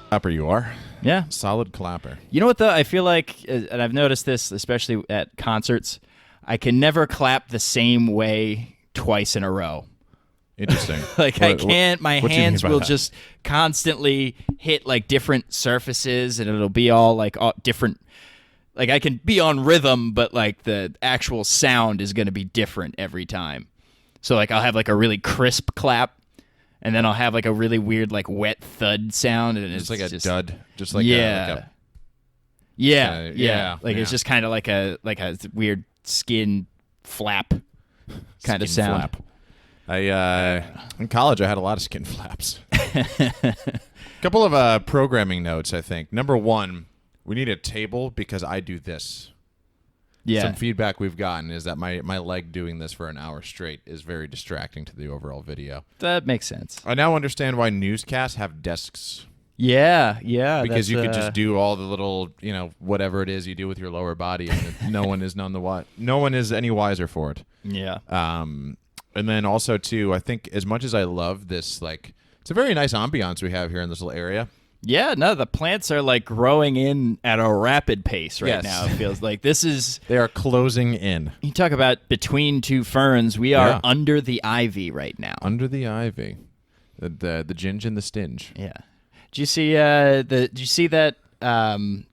Clapper you are. Yeah. Solid clapper. You know what, though? I feel like, and I've noticed this, especially at concerts, I can never clap the same way twice in a row. Interesting. I can't. My hands will that? just constantly hit like different surfaces, and it'll be all like all different. Like I can be on rhythm, but like the actual sound is going to be different every time. So like I'll have like a really crisp clap, and then I'll have like a really weird like wet thud sound, and it's like a just, dud, just like yeah, yeah. It's just kind of like a weird skin flap kind of sound. Flap. In college, I had a lot of skin flaps. A couple of programming notes, I think. Number one, we need a table because I do this. Yeah. Some feedback we've gotten is that my leg doing this for an hour straight is very distracting to the overall video. That makes sense. I now understand why newscasts have desks. Yeah. Because you could just do all the little, whatever it is you do with your lower body, and no one is any wiser for it. Yeah. And then also, too, I think as much as I love this, it's a very nice ambiance we have here in this little area. Yeah, no, the plants are like growing in at a rapid pace right now. It feels like this is... They are closing in. You talk about between two ferns. We are under the ivy right now. Under the ivy. The ginge and the stinge. Yeah. Did you see that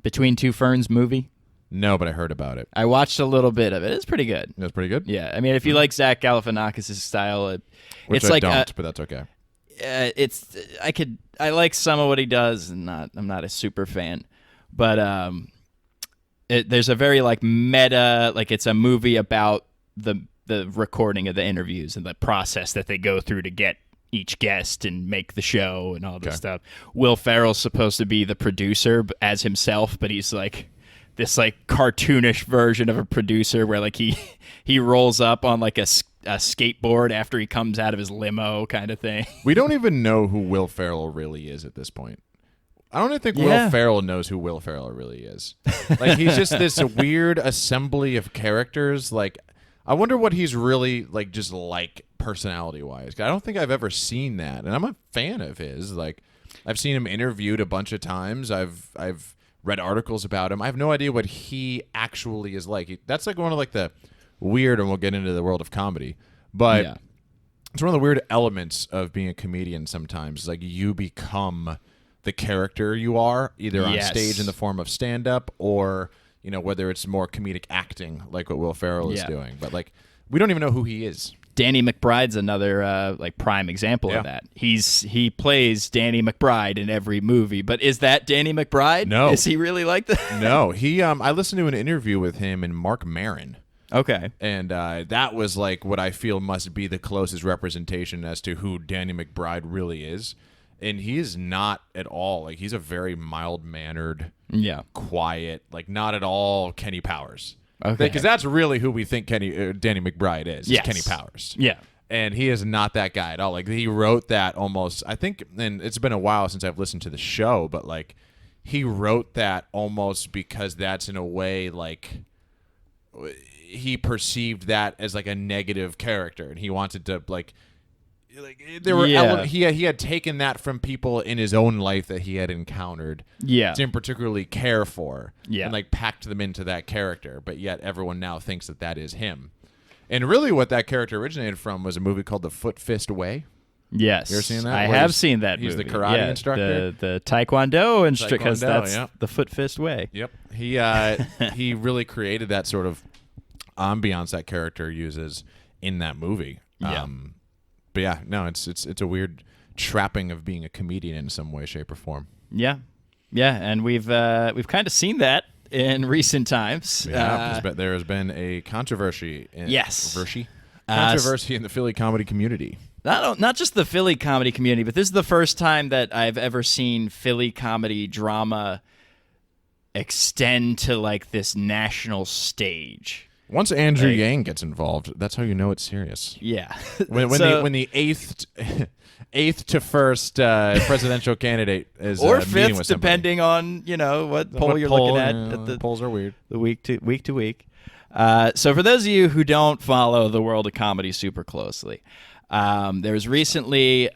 Between Two Ferns movie? No, but I heard about it. I watched a little bit of it. It's pretty good. That's pretty good? Yeah. I mean, if you like Zach Galifianakis' style, Which it's I like don't, but that's okay. I like some of what he does, and I'm not a super fan, but there's a very like meta, like it's a movie about the recording of the interviews and the process that they go through to get each guest and make the show and all this stuff. Will Ferrell's supposed to be the producer as himself, but he's like this like cartoonish version of a producer where like he rolls up on like a skateboard after he comes out of his limo kind of thing. We don't even know who Will Ferrell really is at this point. I don't even think Will Ferrell knows who Will Ferrell really is. Like he's just this weird assembly of characters. Like I wonder what he's really like, just like personality-wise. I don't think I've ever seen that, and I'm a fan of his. Like I've seen him interviewed a bunch of times. I've read articles about him. I have no idea what he actually is like. That's like one of like the weird, and we'll get into the world of comedy, but it's one of the weird elements of being a comedian sometimes. Like you become the character you are, either on stage in the form of stand-up or, whether it's more comedic acting like what Will Ferrell is doing. But like we don't even know who he is. Danny McBride's another like prime example of that. He plays Danny McBride in every movie, but is that Danny McBride? No. Is he really like that? No. He I listened to an interview with him and Mark Maron. Okay. And that was like what I feel must be the closest representation as to who Danny McBride really is. And he is not at all. Like he's a very mild-mannered, quiet, like not at all Kenny Powers. Okay. Because that's really who we think Danny McBride is. Yes. Kenny Powers. Yeah. And he is not that guy at all. Like he wrote that almost, I think, and it's been a while since I've listened to the show, but like he wrote that almost because that's in a way like he perceived that as like a negative character, and he wanted to like there were he had taken that from people in his own life that he had encountered, didn't particularly care for, and like packed them into that character, but yet everyone now thinks that is him. And really, what that character originated from was a movie called The Foot Fist Way. Yes, you ever seen that? I have seen that. He's movie. the karate instructor, the Taekwondo instructor, because that's the Foot Fist Way. Yep, he really created that sort of ambiance that character uses in that movie. But yeah, no, it's a weird trapping of being a comedian in some way, shape, or form. Yeah, and we've kind of seen that in recent times. Yeah, there has been a controversy. Controversy in the Philly comedy community. Not just the Philly comedy community, but this is the first time that I've ever seen Philly comedy drama extend to like this national stage. Once Andrew Yang gets involved, that's how you know it's serious. Yeah. when the eighth to first presidential candidate is or meeting fifth, with somebody. Depending on what poll you're looking at. The polls are weird. The week to week. So for those of you who don't follow the world of comedy super closely, there was recently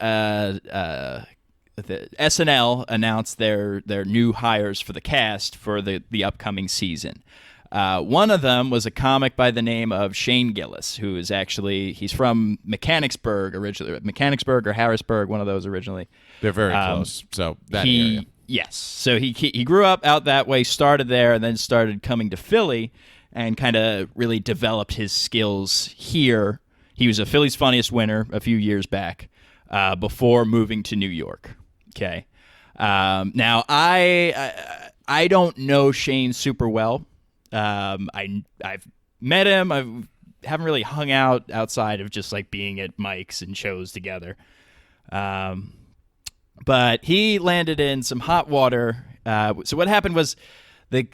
the SNL announced their new hires for the cast for the upcoming season. One of them was a comic by the name of Shane Gillis, who is he's from Mechanicsburg originally, Mechanicsburg or Harrisburg, one of those originally. They're very close, so that area. Yes, so he grew up out that way, started there, and then started coming to Philly, and kind of really developed his skills here. He was a Philly's Funniest winner a few years back, before moving to New York. Okay, now I don't know Shane super well. I've met him. I haven't really hung out outside of just like being at mics and shows together. But he landed in some hot water. So what happened was the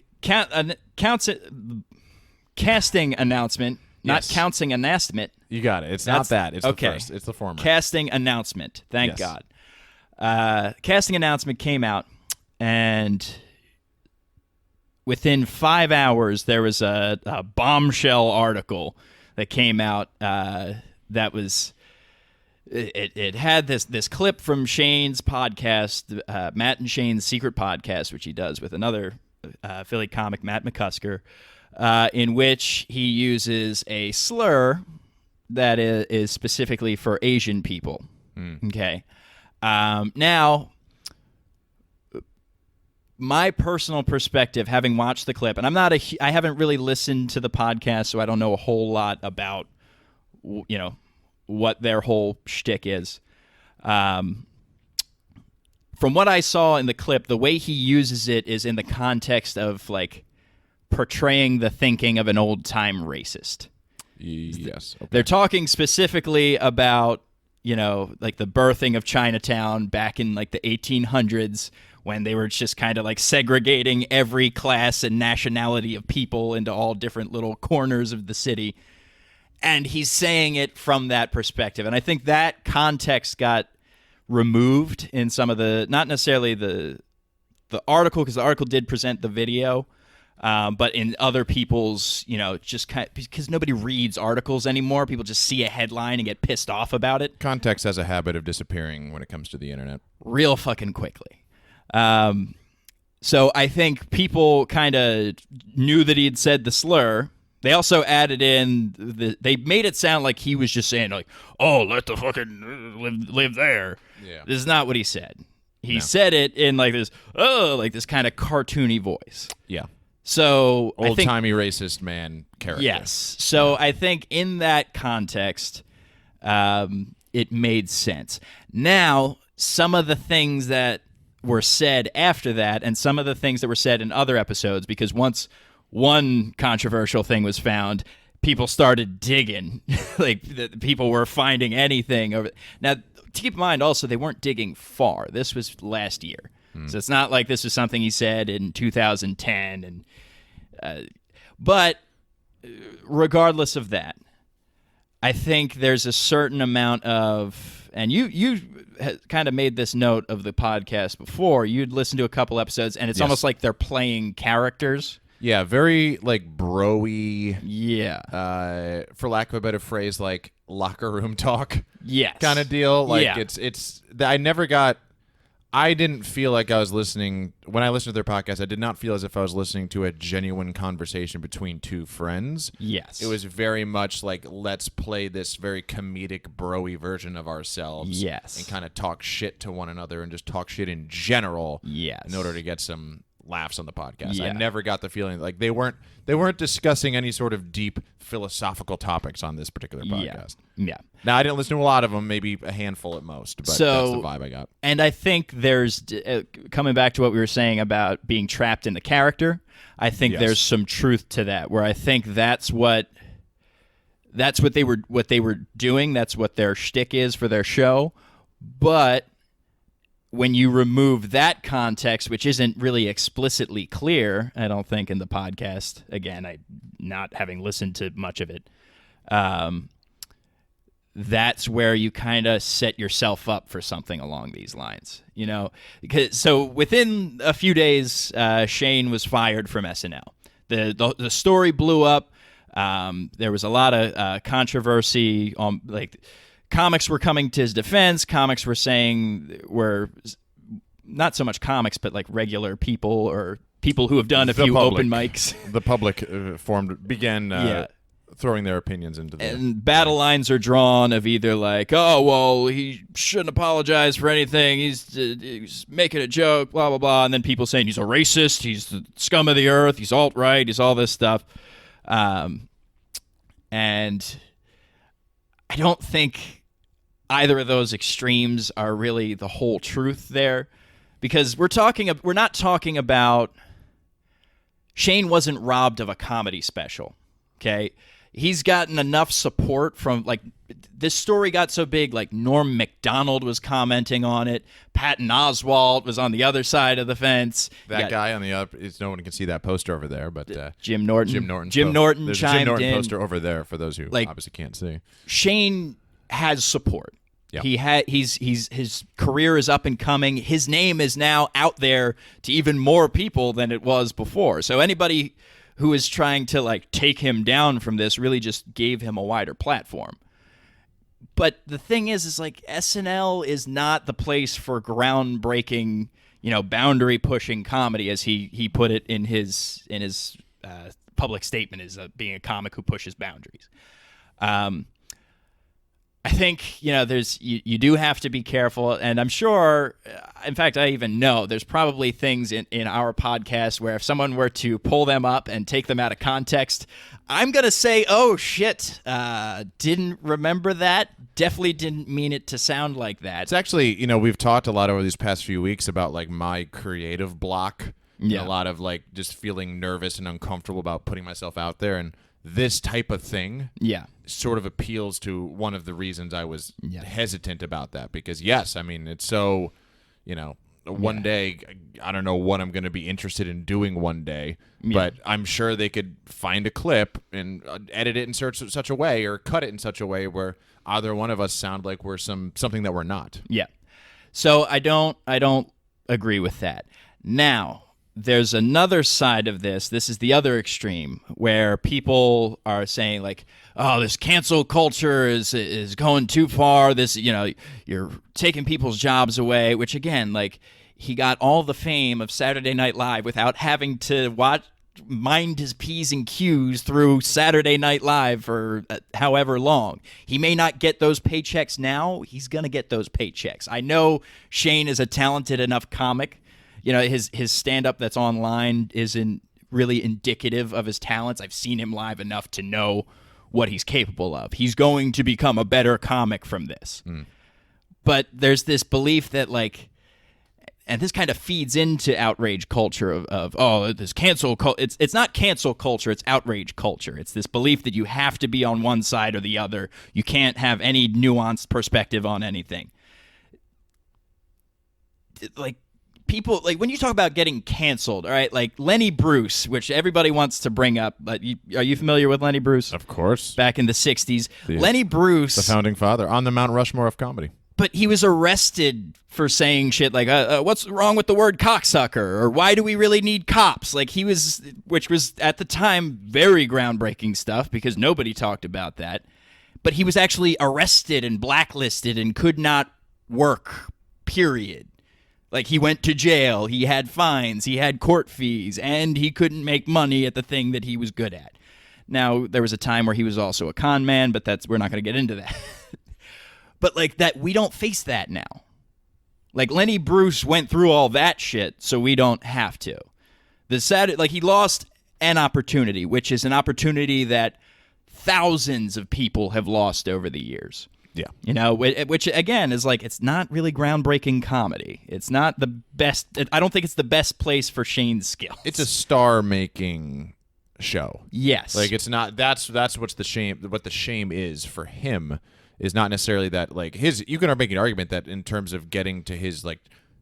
casting announcement, not counting announcement. You got it. It's not that. It's okay. The first. It's the former. Casting announcement. Thank God. Casting announcement came out, and within 5 hours, there was a bombshell article that came out that was it had this clip from Shane's podcast, Matt and Shane's Secret Podcast, which he does with another Philly comic, Matt McCusker, in which he uses a slur that is specifically for Asian people. Okay. Now, my personal perspective, having watched the clip, and I haven't really listened to the podcast, so I don't know a whole lot about, what their whole shtick is. From what I saw in the clip, the way he uses it is in the context of like portraying the thinking of an old-time racist. Yes. Okay. They're talking specifically about, like the birthing of Chinatown back in like the 1800s, when they were just kind of like segregating every class and nationality of people into all different little corners of the city. And he's saying it from that perspective. And I think that context got removed in some of the, not necessarily the article, because the article did present the video, but in other people's, just kind of, because nobody reads articles anymore. People just see a headline and get pissed off about it. Context has a habit of disappearing when it comes to the internet. Real fucking quickly. So I think people kind of knew that he had said the slur. They also added in, they made it sound like he was just saying like, oh, let the fucking live there. Yeah. This is not what he said. He said it in like this kind of cartoony voice. Yeah. So old-timey racist man character. Yes. So I think in that context, it made sense. Now, some of the things that were said after that, and some of the things that were said in other episodes, because once one controversial thing was found, people started digging. Like, people were finding anything over. Now, to keep in mind, also, they weren't digging far. This was last year. So it's not like this was something he said in 2010. But regardless of that, I think there's a certain amount of, and you kind of made this note of the podcast before. You'd listen to a couple episodes, and it's almost like they're playing characters. Yeah, very like bro-y. Yeah. For lack of a better phrase, like locker room talk. Yes. Kind of deal. Like it's I didn't feel like I was listening when I listened to their podcast. I did not feel as if I was listening to a genuine conversation between two friends. Yes. It was very much like, let's play this very comedic bro-y version of ourselves. Yes. And kind of talk shit to one another and just talk shit in general. Yes. In order to get some laughs on the podcast. Yeah. I never got the feeling like they weren't discussing any sort of deep philosophical topics on this particular podcast. Yeah. Now, I didn't listen to a lot of them, maybe a handful at most, but that's the vibe I got. And I think there's, coming back to what we were saying about being trapped in the character, I think there's some truth to that, where I think that's what they were doing, that's what their shtick is for their show, but when you remove that context, which isn't really explicitly clear, I don't think, in the podcast, again, I not having listened to much of it, that's where you kind of set yourself up for something along these lines, So within a few days, Shane was fired from SNL. The story blew up. There was a lot of controversy on, like, comics were coming to his defense. Comics were saying not so much comics, but like regular people or people who have done a few open mics. The public began throwing their opinions into the... And battle lines are drawn of either like, oh, well, he shouldn't apologize for anything. He's making a joke, blah, blah, blah. And then people saying he's a racist, he's the scum of the earth, he's alt-right, he's all this stuff. And I don't think either of those extremes are really the whole truth there, because we're not talking about Shane wasn't robbed of a comedy special, okay? He's gotten enough support from, like, this story got so big, like Norm Macdonald was commenting on it, Patton Oswalt was on the other side of the fence. That guy on the other, no one can see that poster over there, but Jim Norton. Jim Norton There's chimed a Jim Norton in. Poster over there for those who like, obviously can't see. Shane has support. Yeah. His career is up and coming. His name is now out there to even more people than it was before. So anybody who is trying to like take him down from this really just gave him a wider platform. But the thing is like SNL is not the place for groundbreaking, boundary pushing comedy, as he put it in his public statement, as being a comic who pushes boundaries. I think, you do have to be careful, and I'm sure, in fact, I even know there's probably things in our podcast where if someone were to pull them up and take them out of context, I'm going to say, oh, shit, didn't remember that, definitely didn't mean it to sound like that. It's actually, we've talked a lot over these past few weeks about, like, my creative block, and a lot of, like, just feeling nervous and uncomfortable about putting myself out there, and this type of thing sort of appeals to one of the reasons I was hesitant about that. Because, yes, I mean, it's so, one day, I don't know what I'm going to be interested in doing one day, but I'm sure they could find a clip and edit it in such a way or cut it in such a way where either one of us sound like we're something that we're not. Yeah. So I don't agree with that. Now, there's another side of this. This is the other extreme where people are saying like, oh, this cancel culture is going too far. This, you're taking people's jobs away, which again, like he got all the fame of Saturday Night Live without having to mind his P's and Q's through Saturday Night Live for however long. He may not get those paychecks now. He's going to get those paychecks. I know Shane is a talented enough comic. His stand-up that's online isn't really indicative of his talents. I've seen him live enough to know what he's capable of. He's going to become a better comic from this. But there's this belief that, like, and this kind of feeds into outrage culture of this cancel culture. It's not cancel culture, it's outrage culture. It's this belief that you have to be on one side or the other. You can't have any nuanced perspective on anything. Like, people, like, when you talk about getting canceled, all right, like Lenny Bruce, which everybody wants to bring up, but are you familiar with Lenny Bruce? Of course. Back in the 60s. Lenny Bruce. The founding father, on the Mount Rushmore of comedy. But he was arrested for saying shit like, what's wrong with the word cocksucker? Or why do we really need cops? Like which was at the time very groundbreaking stuff because nobody talked about that. But he was actually arrested and blacklisted and could not work, period. Like, he went to jail, he had fines, he had court fees, and he couldn't make money at the thing that he was good at. Now, there was a time where he was also a con man, but we're not going to get into that. But, like, that we don't face that now. Like, Lenny Bruce went through all that shit, so we don't have to. He lost an opportunity, which is an opportunity that thousands of people have lost over the years. Yeah. Which again is like, it's not really groundbreaking comedy. It's not the best. I don't think it's the best place for Shane's skills. It's a star-making show. Yes. Like, it's not. That's what's the shame. What the shame is for him is not necessarily that, like, you can make an argument that in terms of getting to his, like,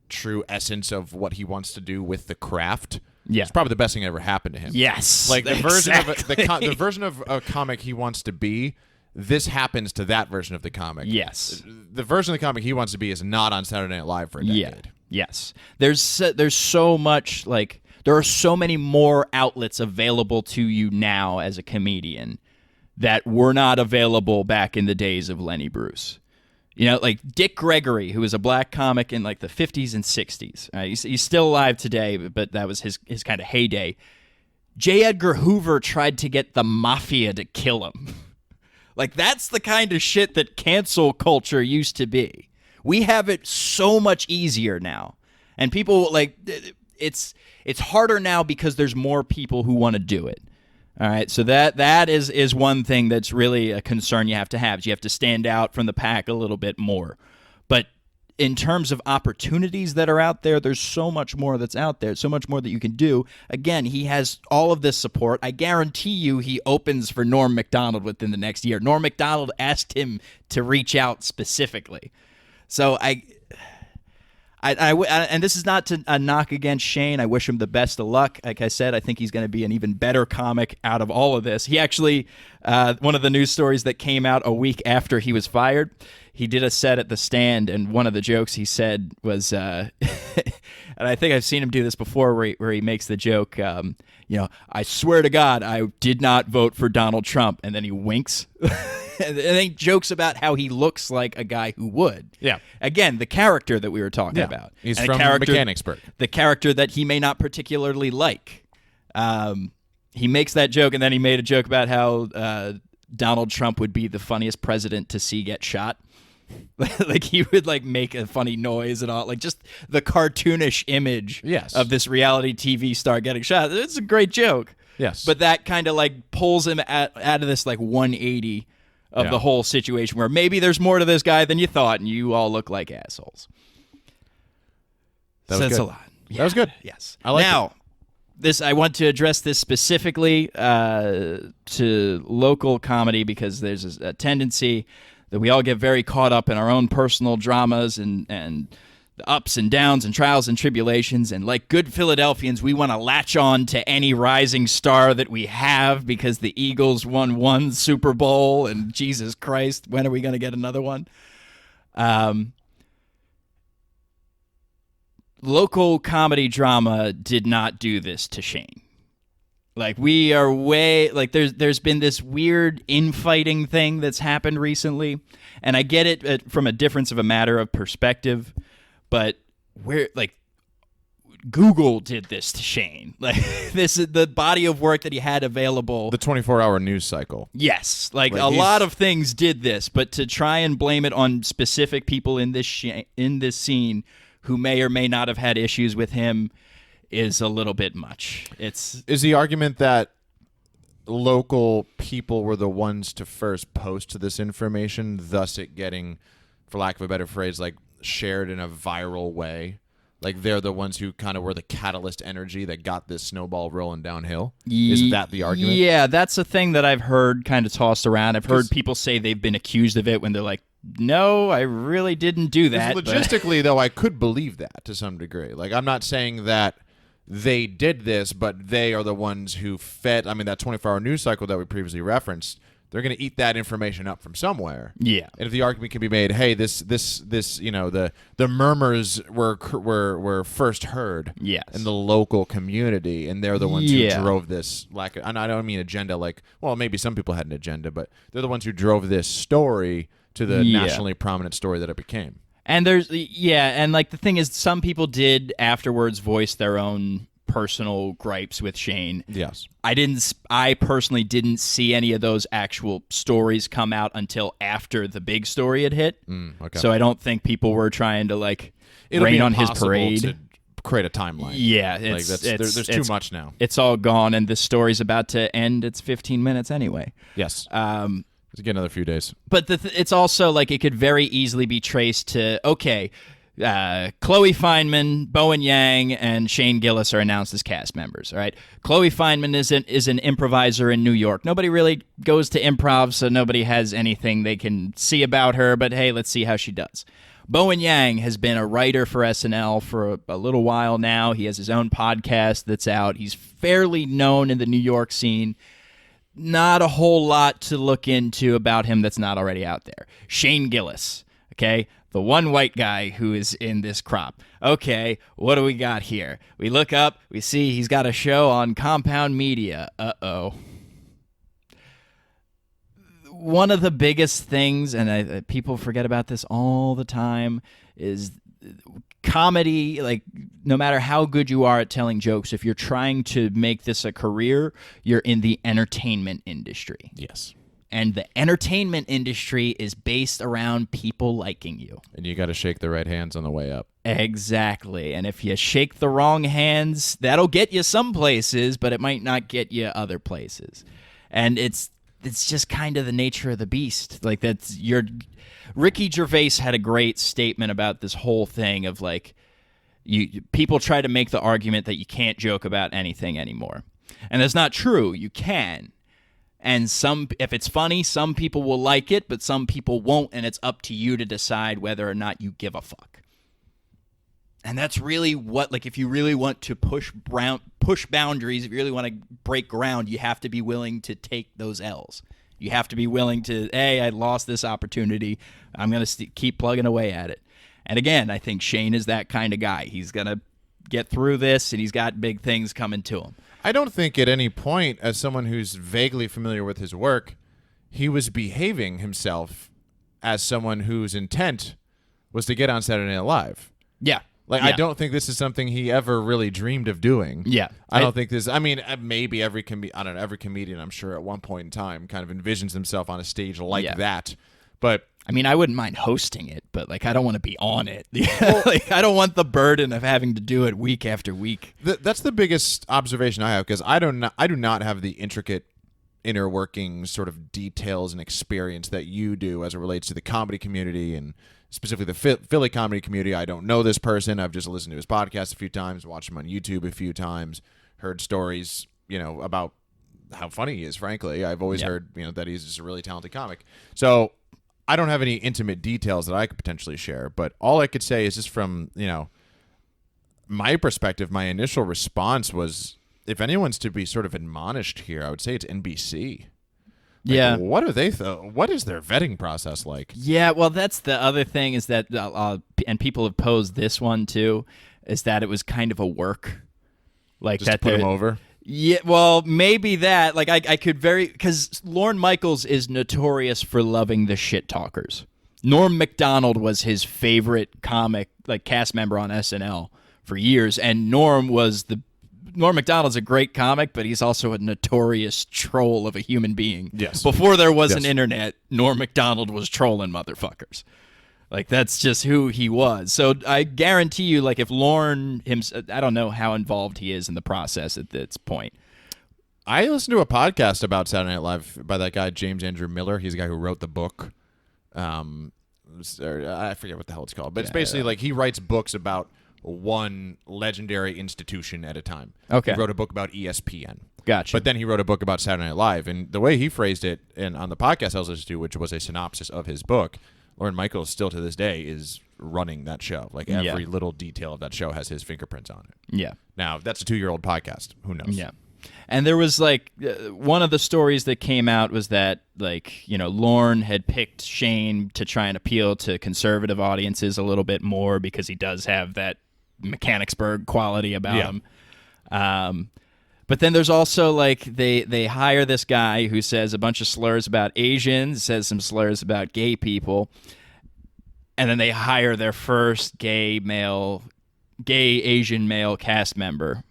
true essence of what he wants to do with the craft. Yeah. It's probably the best thing that ever happened to him. Yes. Like, the version of a comic he wants to be. This happens to that version of the comic. Yes. The version of the comic he wants to be is not on Saturday Night Live for a decade. Yeah. Yes. There's so much, like, there are so many more outlets available to you now as a comedian that were not available back in the days of Lenny Bruce. You know, like Dick Gregory, who was a black comic in like the 50s and 60s. He's still alive today, but that was his kind of heyday. J. Edgar Hoover tried to get the mafia to kill him. Like, that's the kind of shit that cancel culture used to be. We have it so much easier now. And people, like, it's harder now because there's more people who want to do it. All right, so that is one thing that's really a concern you have to have. You have to stand out from the pack a little bit more. But in terms of opportunities that are out there, there's so much more that's out there, so much more that you can do. Again, he has all of this support. I guarantee you he opens for Norm Macdonald within the next year. Norm Macdonald asked him to reach out specifically. So and this is not a knock against Shane. I wish him the best of luck. Like I said, I think he's going to be an even better comic out of all of this. He actually, one of the news stories that came out a week after he was fired, he did a set at the Stand, and one of the jokes he said was, and I think I've seen him do this before, where he makes the joke, I swear to God, I did not vote for Donald Trump, and then he winks. And then he jokes about how he looks like a guy who would. Yeah. Again, the character that we were talking about. He's from Mechanicsburg. The character that he may not particularly like. He makes that joke, and then he made a joke about how Donald Trump would be the funniest president to see get shot. Like, he would, like, make a funny noise and all. Like, just the cartoonish image of this reality TV star getting shot. It's a great joke. Yes. But that kind of, like, pulls him out of this, like, 180 of the whole situation, where maybe there's more to this guy than you thought, and you all look like assholes. That's a lot. Yeah. That was good. Yes. I like it. I want to address this specifically to local comedy, because there's a tendency that we all get very caught up in our own personal dramas and the ups and downs and trials and tribulations, and like good Philadelphians, we want to latch on to any rising star that we have because the Eagles won one Super Bowl, and Jesus Christ, when are we going to get another one? Local comedy drama did not do this to Shane. Like, we are there's been this weird infighting thing that's happened recently, and I get it from a difference of a matter of perspective. But Google did this to Shane. Like, this is the body of work that he had available. The 24-hour news cycle. Yes, like a lot of things did this, but to try and blame it on specific people in this scene who may or may not have had issues with him is a little bit much. Is the argument that local people were the ones to first post this information, thus it getting, for lack of a better phrase, like, shared in a viral way? Like, they're the ones who kind of were the catalyst energy that got this snowball rolling downhill? Is that the argument? Yeah, that's a thing that I've heard kind of tossed around. I've heard people say they've been accused of it when they're like, no, I really didn't do that. Logistically, though, I could believe that to some degree. Like, I'm not saying that they did this, but they are the ones who fed, that 24-hour news cycle that we previously referenced. They're going to eat that information up from somewhere. Yeah. And if the argument can be made, hey, this the murmurs were first heard in the local community, and they're the ones who drove this and I don't mean agenda like, well, maybe some people had an agenda, but they're the ones who drove this story to the nationally prominent story that it became. And and the thing is, some people did afterwards voice their own personal gripes with Shane. Yes. I personally didn't see any of those actual stories come out until after the big story had hit. Okay. So I don't think people were trying to rain on his parade. To create a timeline. Yeah, there's too much now. It's all gone, and this story's about to end. It's 15 minutes anyway. Yes. Let's get another few days. But it's also it could very easily be traced to Chloe Fineman, Bowen Yang, and Shane Gillis are announced as cast members. All right, Chloe Fineman is an improviser in New York. Nobody really goes to improv, so nobody has anything they can see about her. But hey, let's see how she does. Bowen Yang has been a writer for SNL for a little while now. He has his own podcast that's out. He's fairly known in the New York scene. Not a whole lot to look into about him that's not already out there. Shane Gillis, okay? The one white guy who is in this crop. Okay, what do we got here? We look up, we see he's got a show on Compound Media. Uh-oh. one of the biggest things, and people forget about this all the time, is comedy. Like, no matter how good you are at telling jokes, if you're trying to make this a career, you're in the entertainment industry. Yes. And the entertainment industry is based around people liking you. And you got to shake the right hands on the way up. Exactly. And if you shake the wrong hands, that'll get you some places, but it might not get you other places. And it's just kind of the nature of the beast. Like, Ricky Gervais had a great statement about this whole thing of, like, people try to make the argument that you can't joke about anything anymore. And that's not true. You can. And if it's funny, some people will like it, but some people won't, and it's up to you to decide whether or not you give a fuck. And that's really what, like, if you really want to push boundaries, if you really want to break ground, you have to be willing to take those L's. You have to be willing to, hey, I lost this opportunity. I'm going to keep plugging away at it. And again, I think Shane is that kind of guy. He's going to get through this, and he's got big things coming to him. I don't think at any point, as someone who's vaguely familiar with his work, he was behaving himself as someone whose intent was to get on Saturday Night Live. Yeah. Like, I don't think this is something he ever really dreamed of doing. Yeah. I don't think this, I mean, maybe every comedian, I'm sure, at one point in time kind of envisions himself on a stage like that. But I mean, I wouldn't mind hosting it, but, like, I don't want to be on it. Like, I don't want the burden of having to do it week after week. That's the biggest observation I have, because I do not have the intricate inner workings, sort of details and experience that you do as it relates to the comedy community, and specifically the Philly comedy community. I don't know this person. I've just listened to his podcast a few times, watched him on YouTube a few times, heard stories, about how funny he is, frankly. I've always heard, that he's just a really talented comic. So I don't have any intimate details that I could potentially share, but all I could say is just from, my perspective, my initial response was, if anyone's to be sort of admonished here, I would say it's NBC. Like, what are they? What is their vetting process like? Yeah, well, that's the other thing, is that, and people have posed this one too, is that it was kind of a work, like just that to put them over. Yeah, well, maybe that. Like, I could because Lorne Michaels is notorious for loving the shit talkers. Norm Macdonald was his favorite comic, like, cast member on SNL for years, and Norm Macdonald's a great comic, but he's also a notorious troll of a human being. Yes. Before there was an internet, Norm Macdonald was trolling motherfuckers. Like, that's just who he was. So I guarantee you, like, if Lorne I don't know how involved he is in the process at this point. I listened to a podcast about Saturday Night Live by that guy, James Andrew Miller. He's the guy who wrote the book. I forget what the hell it's called. But it's basically like he writes books about one legendary institution at a time. Okay. He wrote a book about ESPN. Gotcha. But then he wrote a book about Saturday Night Live. And the way he phrased it on the podcast I was listening to, which was a synopsis of his book, Lorne Michaels still to this day is running that show. Like, every little detail of that show has his fingerprints on it. Yeah. Now, that's a 2-year-old podcast. Who knows? Yeah. And there was, like, one of the stories that came out was that, like, Lorne had picked Shane to try and appeal to conservative audiences a little bit more because he does have that Mechanicsburg quality about him. But then there's also, like, they hire this guy who says a bunch of slurs about Asians, says some slurs about gay people, and then they hire their first gay Asian male cast member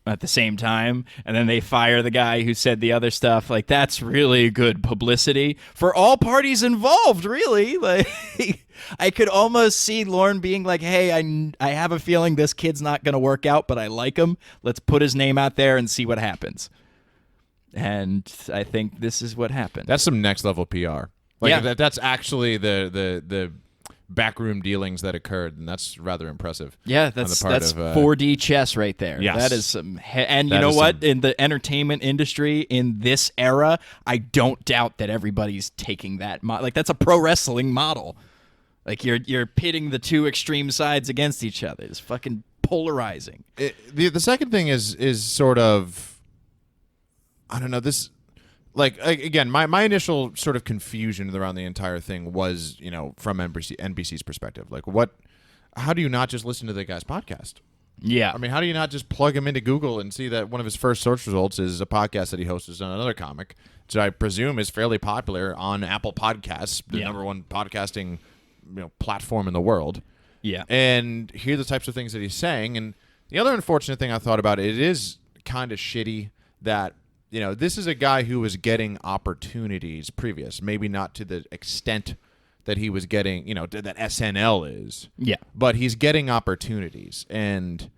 at the same time, and then they fire the guy who said the other stuff. Like, that's really good publicity for all parties involved, really. Like, I could almost see Lorne being like, hey, I have a feeling this kid's not going to work out, but I like him. Let's put his name out there and see what happens. And I think this is what happened. That's some next level PR. Like, that's actually the backroom dealings that occurred, and that's rather impressive. Yeah, that's 4D chess right there. Yes. That is some, and you know what? In the entertainment industry in this era, I don't doubt that everybody's taking that like, that's a pro wrestling model. Like, you're pitting the two extreme sides against each other. It's fucking polarizing. The second thing is sort of, I don't know, this. Like, again, my initial sort of confusion around the entire thing was, from NBC's perspective. Like, how do you not just listen to the guy's podcast? Yeah. I mean, how do you not just plug him into Google and see that one of his first search results is a podcast that he hosts on another comic, which I presume is fairly popular on Apple Podcasts, the number one podcasting platform in the world. Yeah. And hear the types of things that he's saying. And the other unfortunate thing I thought about it is kind of shitty that this is a guy who was getting opportunities previous, maybe not to the extent that he was getting, that SNL is. Yeah. But he's getting opportunities. And,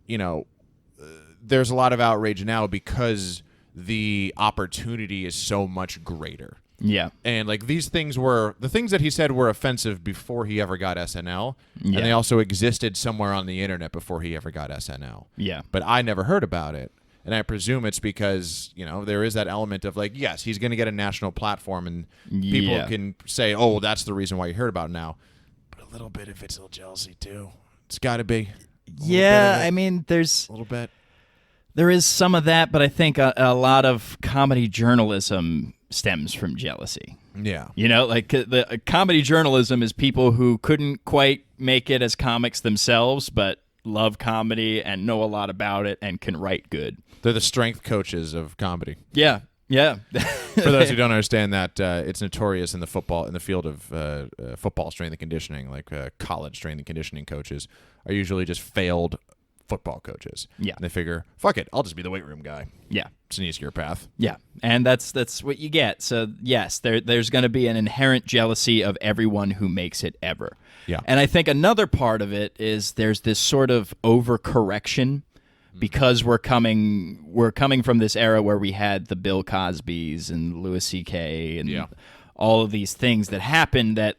there's a lot of outrage now because the opportunity is so much greater. Yeah. And, these things the things that he said were offensive before he ever got SNL. Yeah. And they also existed somewhere on the internet before he ever got SNL. Yeah. But I never heard about it. And I presume it's because, there is that element of yes, he's going to get a national platform and people can say, oh, that's the reason why you heard about it now. But a little bit of it's a little jealousy too. It's got to be. Yeah, I mean, there's a little bit. There is some of that, but I think a lot of comedy journalism stems from jealousy. Yeah. The comedy journalism is people who couldn't quite make it as comics themselves, but love comedy and know a lot about it and can write good. They're the strength coaches of comedy. Yeah, yeah. For those who don't understand that, it's notorious in the field of football strength and conditioning, college strength and conditioning coaches are usually just failed football coaches. Yeah. And they figure, fuck it, I'll just be the weight room guy. Yeah. It's an easier path. Yeah. And that's what you get. So, yes, there's going to be an inherent jealousy of everyone who makes it ever. Yeah. And I think another part of it is there's this sort of overcorrection because we're coming from this era where we had the Bill Cosbys and Louis C.K. and all of these things that happened that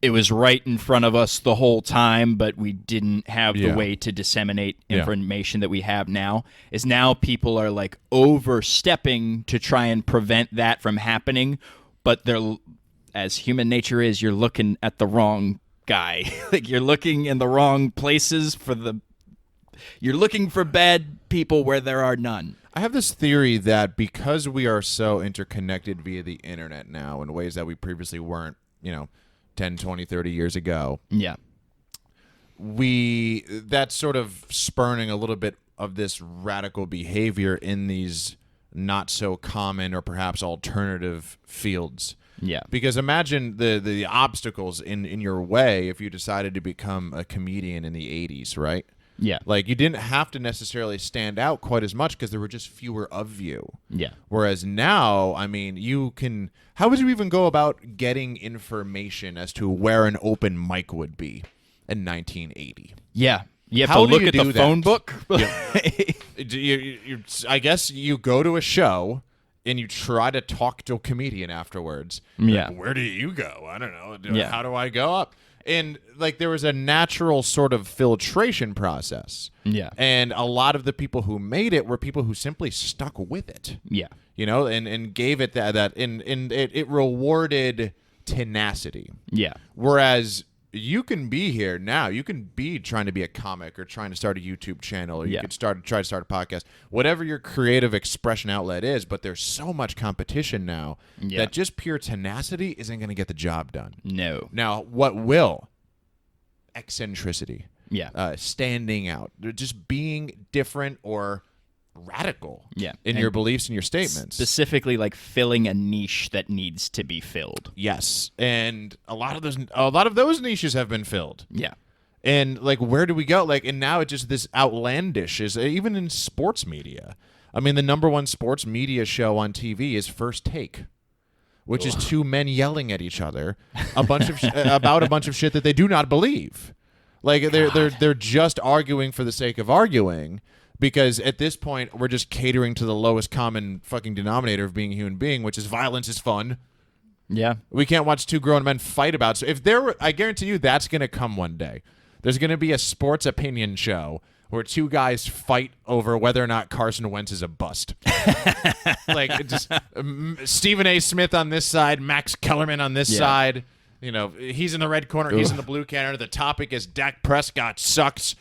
it was right in front of us the whole time, but we didn't have the way to disseminate information that we have now. Is now people are overstepping to try and prevent that from happening, but they're, as human nature is, you're looking at the wrong guy. You're looking in the wrong places you're looking for bad people where there are none. I have this theory that because we are so interconnected via the internet now in ways that we previously weren't, 10, 20, 30 years ago. Yeah. That's sort of spurning a little bit of this radical behavior in these not so common or perhaps alternative fields. Yeah. Because imagine the obstacles in your way if you decided to become a comedian in the 80s, right? Yeah. You didn't have to necessarily stand out quite as much because there were just fewer of you. Yeah. Whereas now, I mean, how would you even go about getting information as to where an open mic would be in 1980? Yeah. You have to look at the phone book. I guess you go to a show and you try to talk to a comedian afterwards. Yeah. Where do you go? I don't know. How do I go up? And there was a natural sort of filtration process. Yeah. And a lot of the people who made it were people who simply stuck with it. Yeah. And gave it that and it rewarded tenacity. Yeah. Whereas you can be here now. You can be trying to be a comic or trying to start a YouTube channel, or you could try to start a podcast, whatever your creative expression outlet is. But there's so much competition now that just pure tenacity isn't going to get the job done. No. Now, what will? Eccentricity. Yeah. Standing out. Just being different or radical in and your beliefs and your statements. Specifically filling a niche that needs to be filled. Yes. And a lot of those niches have been filled. Yeah. And where do we go? And now it's just this outlandish is even in sports media. I mean, the number one sports media show on TV is First Take, which is two men yelling at each other about a bunch of shit that they do not believe. They're just arguing for the sake of arguing. Because at this point, we're just catering to the lowest common fucking denominator of being a human being, which is violence is fun. Yeah. We can't watch two grown men fight about. So I guarantee you that's going to come one day. There's going to be a sports opinion show where two guys fight over whether or not Carson Wentz is a bust. Just Stephen A. Smith on this side, Max Kellerman on this side. He's in the red corner, he's in the blue corner. The topic is Dak Prescott sucks.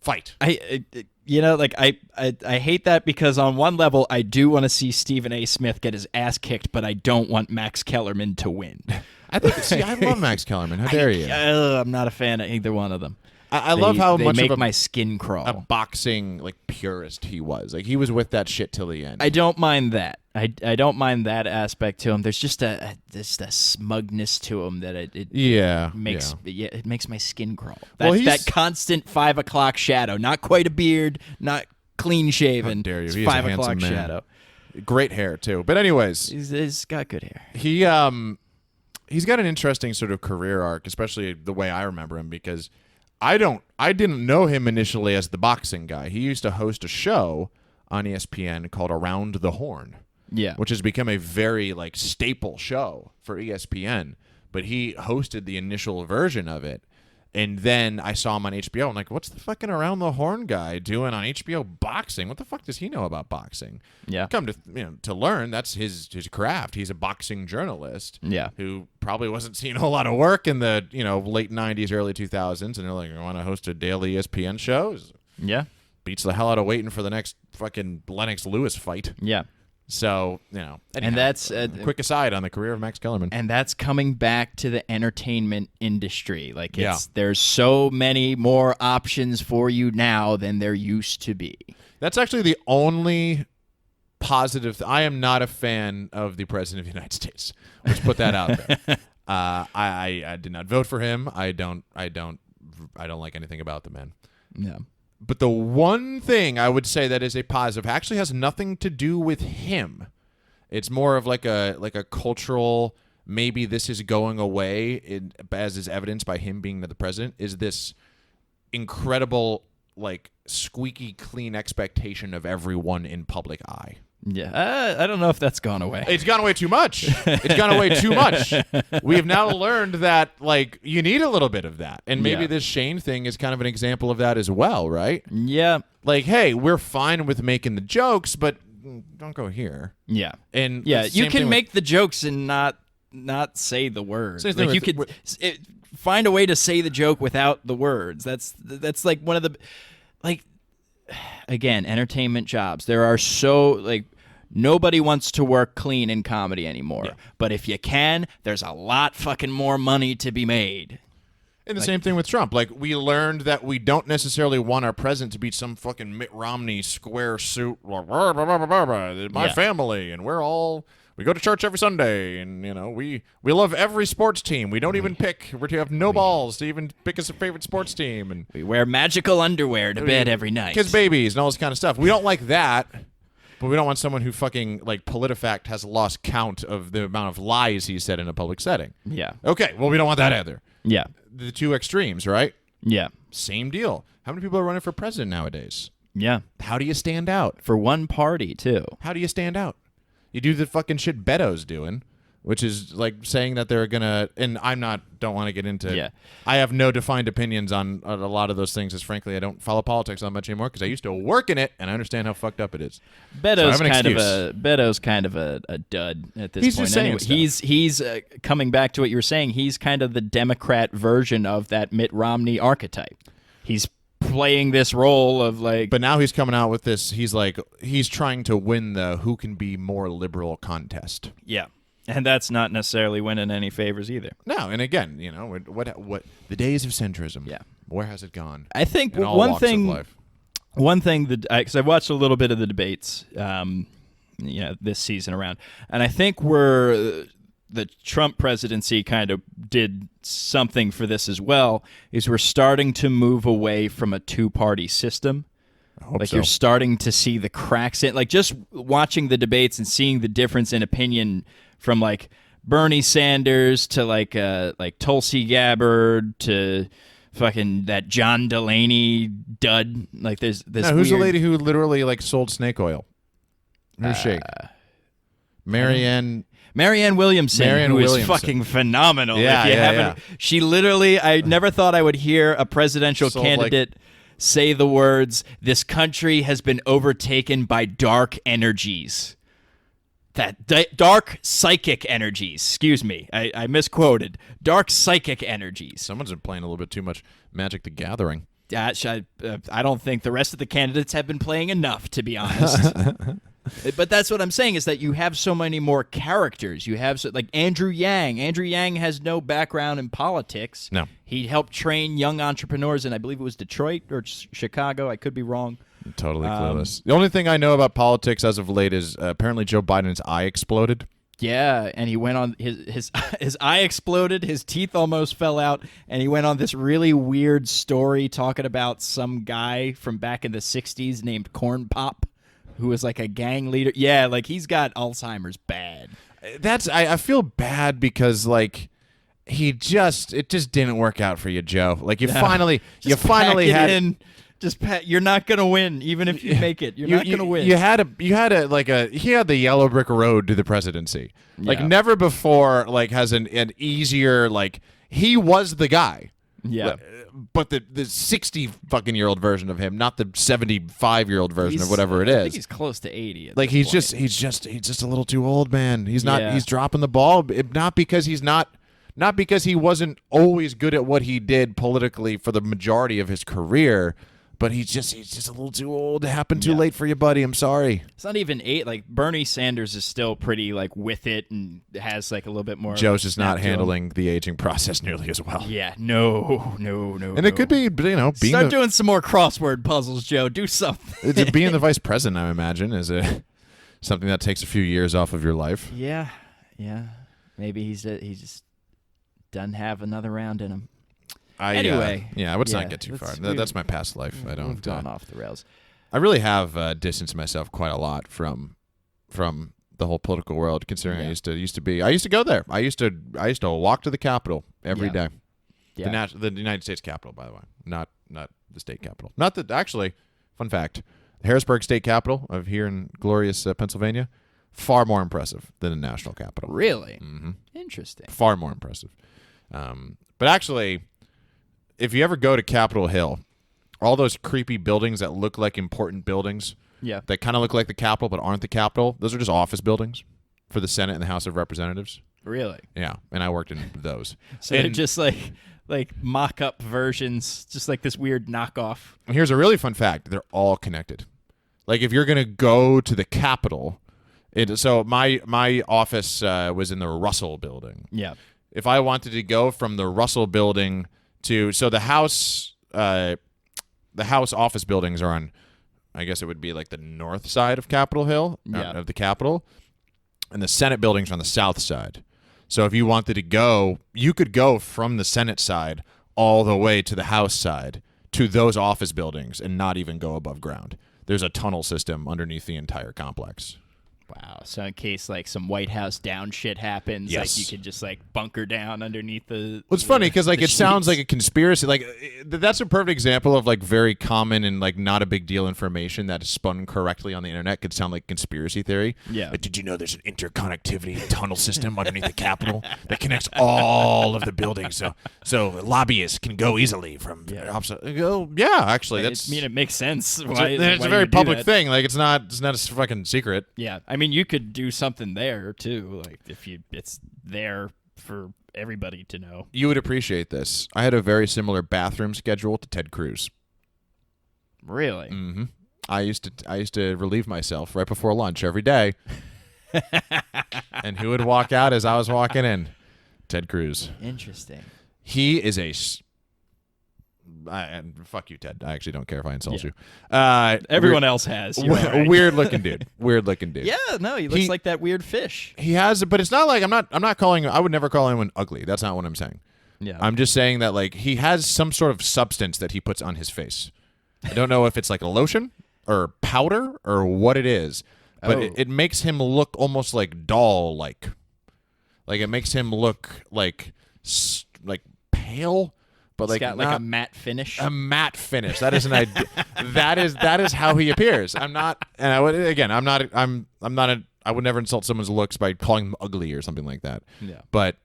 Fight. I hate that because on one level I do want to see Stephen A. Smith get his ass kicked, but I don't want Max Kellerman to win. I love Max Kellerman. How dare you? I'm not a fan of either one of them. I love how they much make of my skin crawl. a boxing like purist he was. Like he was with that shit till the end. I don't mind that. I don't mind that aspect to him. There's just a smugness to him that it makes my skin crawl. That constant 5 o'clock shadow. Not quite a beard, not clean shaven. How dare you? It's He's 5 a handsome o'clock man. shadow. Great hair too. But anyways, he's got good hair. He's got an interesting sort of career arc, especially the way I remember him, because I didn't know him initially as the boxing guy. He used to host a show on ESPN called Around the Horn. Yeah. Which has become a very like staple show for ESPN. But he hosted the initial version of it. And then I saw him on HBO. I'm like, what's the fucking Around the Horn guy doing on HBO boxing? What the fuck does he know about boxing? Yeah. Come to learn, that's his craft. He's a boxing journalist. Yeah. Who probably wasn't seeing a whole lot of work in the late 90s, early 2000s. And they're like, I want to host a daily ESPN show? Yeah. Beats the hell out of waiting for the next fucking Lennox Lewis fight. Yeah. So, anyhow, and that's quick aside on the career of Max Kellerman. And that's coming back to the entertainment industry. Like there's so many more options for you now than there used to be. That's actually the only positive. I am not a fan of the President of the United States. Let's put that out there. I did not vote for him. I don't like anything about the man. No. But the one thing I would say that is a positive actually has nothing to do with him. It's more of like a cultural, maybe this is going away, as is evidenced by him being the president, is this incredible, like, squeaky clean expectation of everyone in public eye. Yeah, I don't know if that's gone away. It's gone away too much. It's gone away too much. We have now learned that, like, you need a little bit of that. And maybe this Shane thing is kind of an example of that as well, right? Yeah. Like, hey, we're fine with making the jokes, but don't go here. Yeah. And you can make the jokes and not say the words. Like you could find a way to say the joke without the words. That's like one of the, like, again, entertainment jobs. There are so, like, nobody wants to work clean in comedy anymore. Yeah. But if you can, there's a lot fucking more money to be made. And the same thing with Trump. Like, we learned that we don't necessarily want our president to be some fucking Mitt Romney square suit, my family, and we go to church every Sunday, and, we love every sports team. We don't even pick. We have no balls to even pick us a favorite sports team. And we wear magical underwear to bed every night. Kids' babies and all this kind of stuff. We don't like that, but we don't want someone who fucking, like, PolitiFact has lost count of the amount of lies he said in a public setting. Yeah. Okay, well, we don't want that either. Yeah. The two extremes, right? Yeah. Same deal. How many people are running for president nowadays? Yeah. How do you stand out? For one party, too. How do you stand out? You do the fucking shit Beto's doing, which is like saying that they're gonna. And don't want to get into. Yeah. I have no defined opinions on a lot of those things, as frankly I don't follow politics that much anymore because I used to work in it and I understand how fucked up it is. Beto's kind of a dud at this point. Just saying he's coming back to what you were saying. He's kind of the Democrat version of that Mitt Romney archetype. He's playing this role of, like, but now he's coming out with this. He's trying to win the who can be more liberal contest. Yeah, and that's not necessarily winning any favors either. No, and again, what the days of centrism. Yeah, where has it gone? I think one thing that because I've watched a little bit of the debates, this season around, and I think the Trump presidency kind of did something for this as well, is we're starting to move away from a two-party system. I hope so. You're starting to see the cracks in, like, just watching the debates and seeing the difference in opinion from, like, Bernie Sanders to like Tulsi Gabbard to fucking that John Delaney dud. Like, there's this. Now, who's the lady who literally, like, sold snake oil? Who's she? Marianne Williamson, who is fucking phenomenal. Yeah. She literally, I never thought I would hear a presidential candidate say the words, "This country has been overtaken by dark energies." Dark psychic energies. Excuse me. I misquoted. Dark psychic energies. Someone's been playing a little bit too much Magic the Gathering. I don't think the rest of the candidates have been playing enough, to be honest. But that's what I'm saying is that you have so many more characters. You have like Andrew Yang. Andrew Yang has no background in politics. No. He helped train young entrepreneurs in, I believe it was Detroit or Chicago. I could be wrong. I'm totally clueless. The only thing I know about politics as of late is apparently Joe Biden's eye exploded. Yeah, and he went on his eye exploded, his teeth almost fell out, and he went on this really weird story talking about some guy from back in the 60s named Corn Pop, who was like a gang leader. Yeah, like he's got Alzheimer's bad. I feel bad because like it just didn't work out for you, Joe. Like you finally had. You're not gonna win, even if you make it. You're not gonna win. He had the yellow brick road to the presidency. Like never before. Like has an easier like he was the guy. Yeah. But the 60 fucking year old version of him, not the 75-year-old version of whatever it is. I think he's close to 80. Like he's just a little too old, man. He's not. Yeah. He's dropping the ball. Not because he's not because he wasn't always good at what he did politically for the majority of his career. But he's just a little too old. It happened too late for you, buddy. I'm sorry. It's not even 8. Like Bernie Sanders is still pretty like with it and has like a little bit more. Joe's just not handling the aging process nearly as well. Yeah, no. And it could be, start doing some more crossword puzzles, Joe. Do something. Being the vice president, I imagine, is something that takes a few years off of your life. Yeah. Maybe he's just doesn't have another round in him. Anyway, let's not get too far. That's my past life. We've gone off the rails. I really have distanced myself quite a lot from the whole political world. Considering I used to go there. I used to walk to the Capitol every day. Yeah. The United States Capitol, by the way, not the state capitol. Not that actually. Fun fact: the Harrisburg State Capitol of here in glorious Pennsylvania, far more impressive than the national Capitol. Really? Mm-hmm. Interesting. Far more impressive. But actually, if you ever go to Capitol Hill, all those creepy buildings that look like important buildings, that kind of look like the Capitol but aren't the Capitol, those are just office buildings for the Senate and the House of Representatives. Really? Yeah, and I worked in those. So they're just like mock-up versions, just like this weird knockoff. Here's a really fun fact. They're all connected. Like if you're going to go to the Capitol, so my office was in the Russell building. Yeah. If I wanted to go from the Russell building so the House office buildings are on, I guess it would be like the north side of Capitol Hill, of the Capitol, and the Senate buildings are on the south side. So if you wanted to go, you could go from the Senate side all the way to the House side to those office buildings and not even go above ground. There's a tunnel system underneath the entire complex. Wow. So in case like some White House down shit happens, like you could just like bunker down underneath the. Well, it's funny because like it sounds like a conspiracy. Like that's a perfect example of like very common and like not a big deal information that is spun correctly on the internet could sound like conspiracy theory. Yeah. Like, did you know there's an interconnectivity tunnel system underneath the Capitol that connects all of the buildings so lobbyists can go easily from opposite. Actually, it makes sense. It's a very public thing. Like it's not a fucking secret. Yeah. I mean, you could do something there too, like it's there for everybody to know. You would appreciate this. I had a very similar bathroom schedule to Ted Cruz. Really? Mm-hmm. I used to relieve myself right before lunch every day. And who would walk out as I was walking in? Ted Cruz. Interesting. He is fuck you, Ted. I actually don't care if I insult you. Everyone else has. Right. Weird looking dude. Yeah, no, he looks like that weird fish. He has, but it's not like I'm not calling. I would never call anyone ugly. That's not what I'm saying. Yeah, I'm just saying that like he has some sort of substance that he puts on his face. I don't know if it's like a lotion or powder or what it is, but it makes him look almost like doll-like. Like it makes him look like pale. But it's got like a matte finish. A matte finish. That is an idea. that is how he appears. I'm not, and I would never insult someone's looks by calling them ugly or something like that. Yeah. But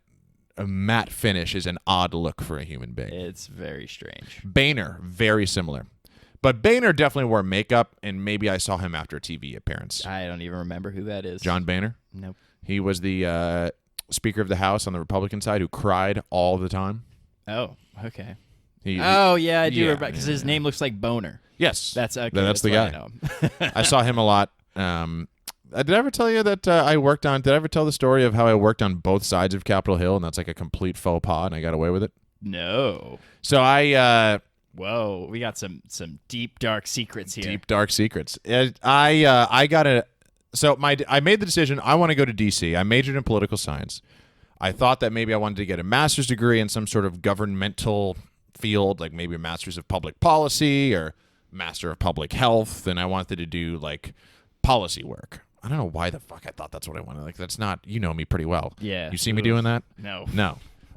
a matte finish is an odd look for a human being. It's very strange. Boehner, very similar. But Boehner definitely wore makeup, and maybe I saw him after a TV appearance. I don't even remember who that is. John Boehner? Nope. He was the Speaker of the House on the Republican side who cried all the time. Oh, okay. I do remember because his name looks like Boner. Yes, that's okay. That's the guy. I I saw him a lot. Did I ever tell you that did I ever tell the story of how I worked on both sides of Capitol Hill, and that's like a complete faux pas, and I got away with it? No. So Whoa, we got some deep dark secrets here. Deep dark secrets. I made the decision. I want to go to D.C. I majored in political science. I thought that maybe I wanted to get a master's degree in some sort of governmental field, like maybe a master's of public policy or master of public health, and I wanted to do like policy work. I don't know why the fuck I thought that's what I wanted. Like, that's not, you know me pretty well. Yeah. You see me doing that? No.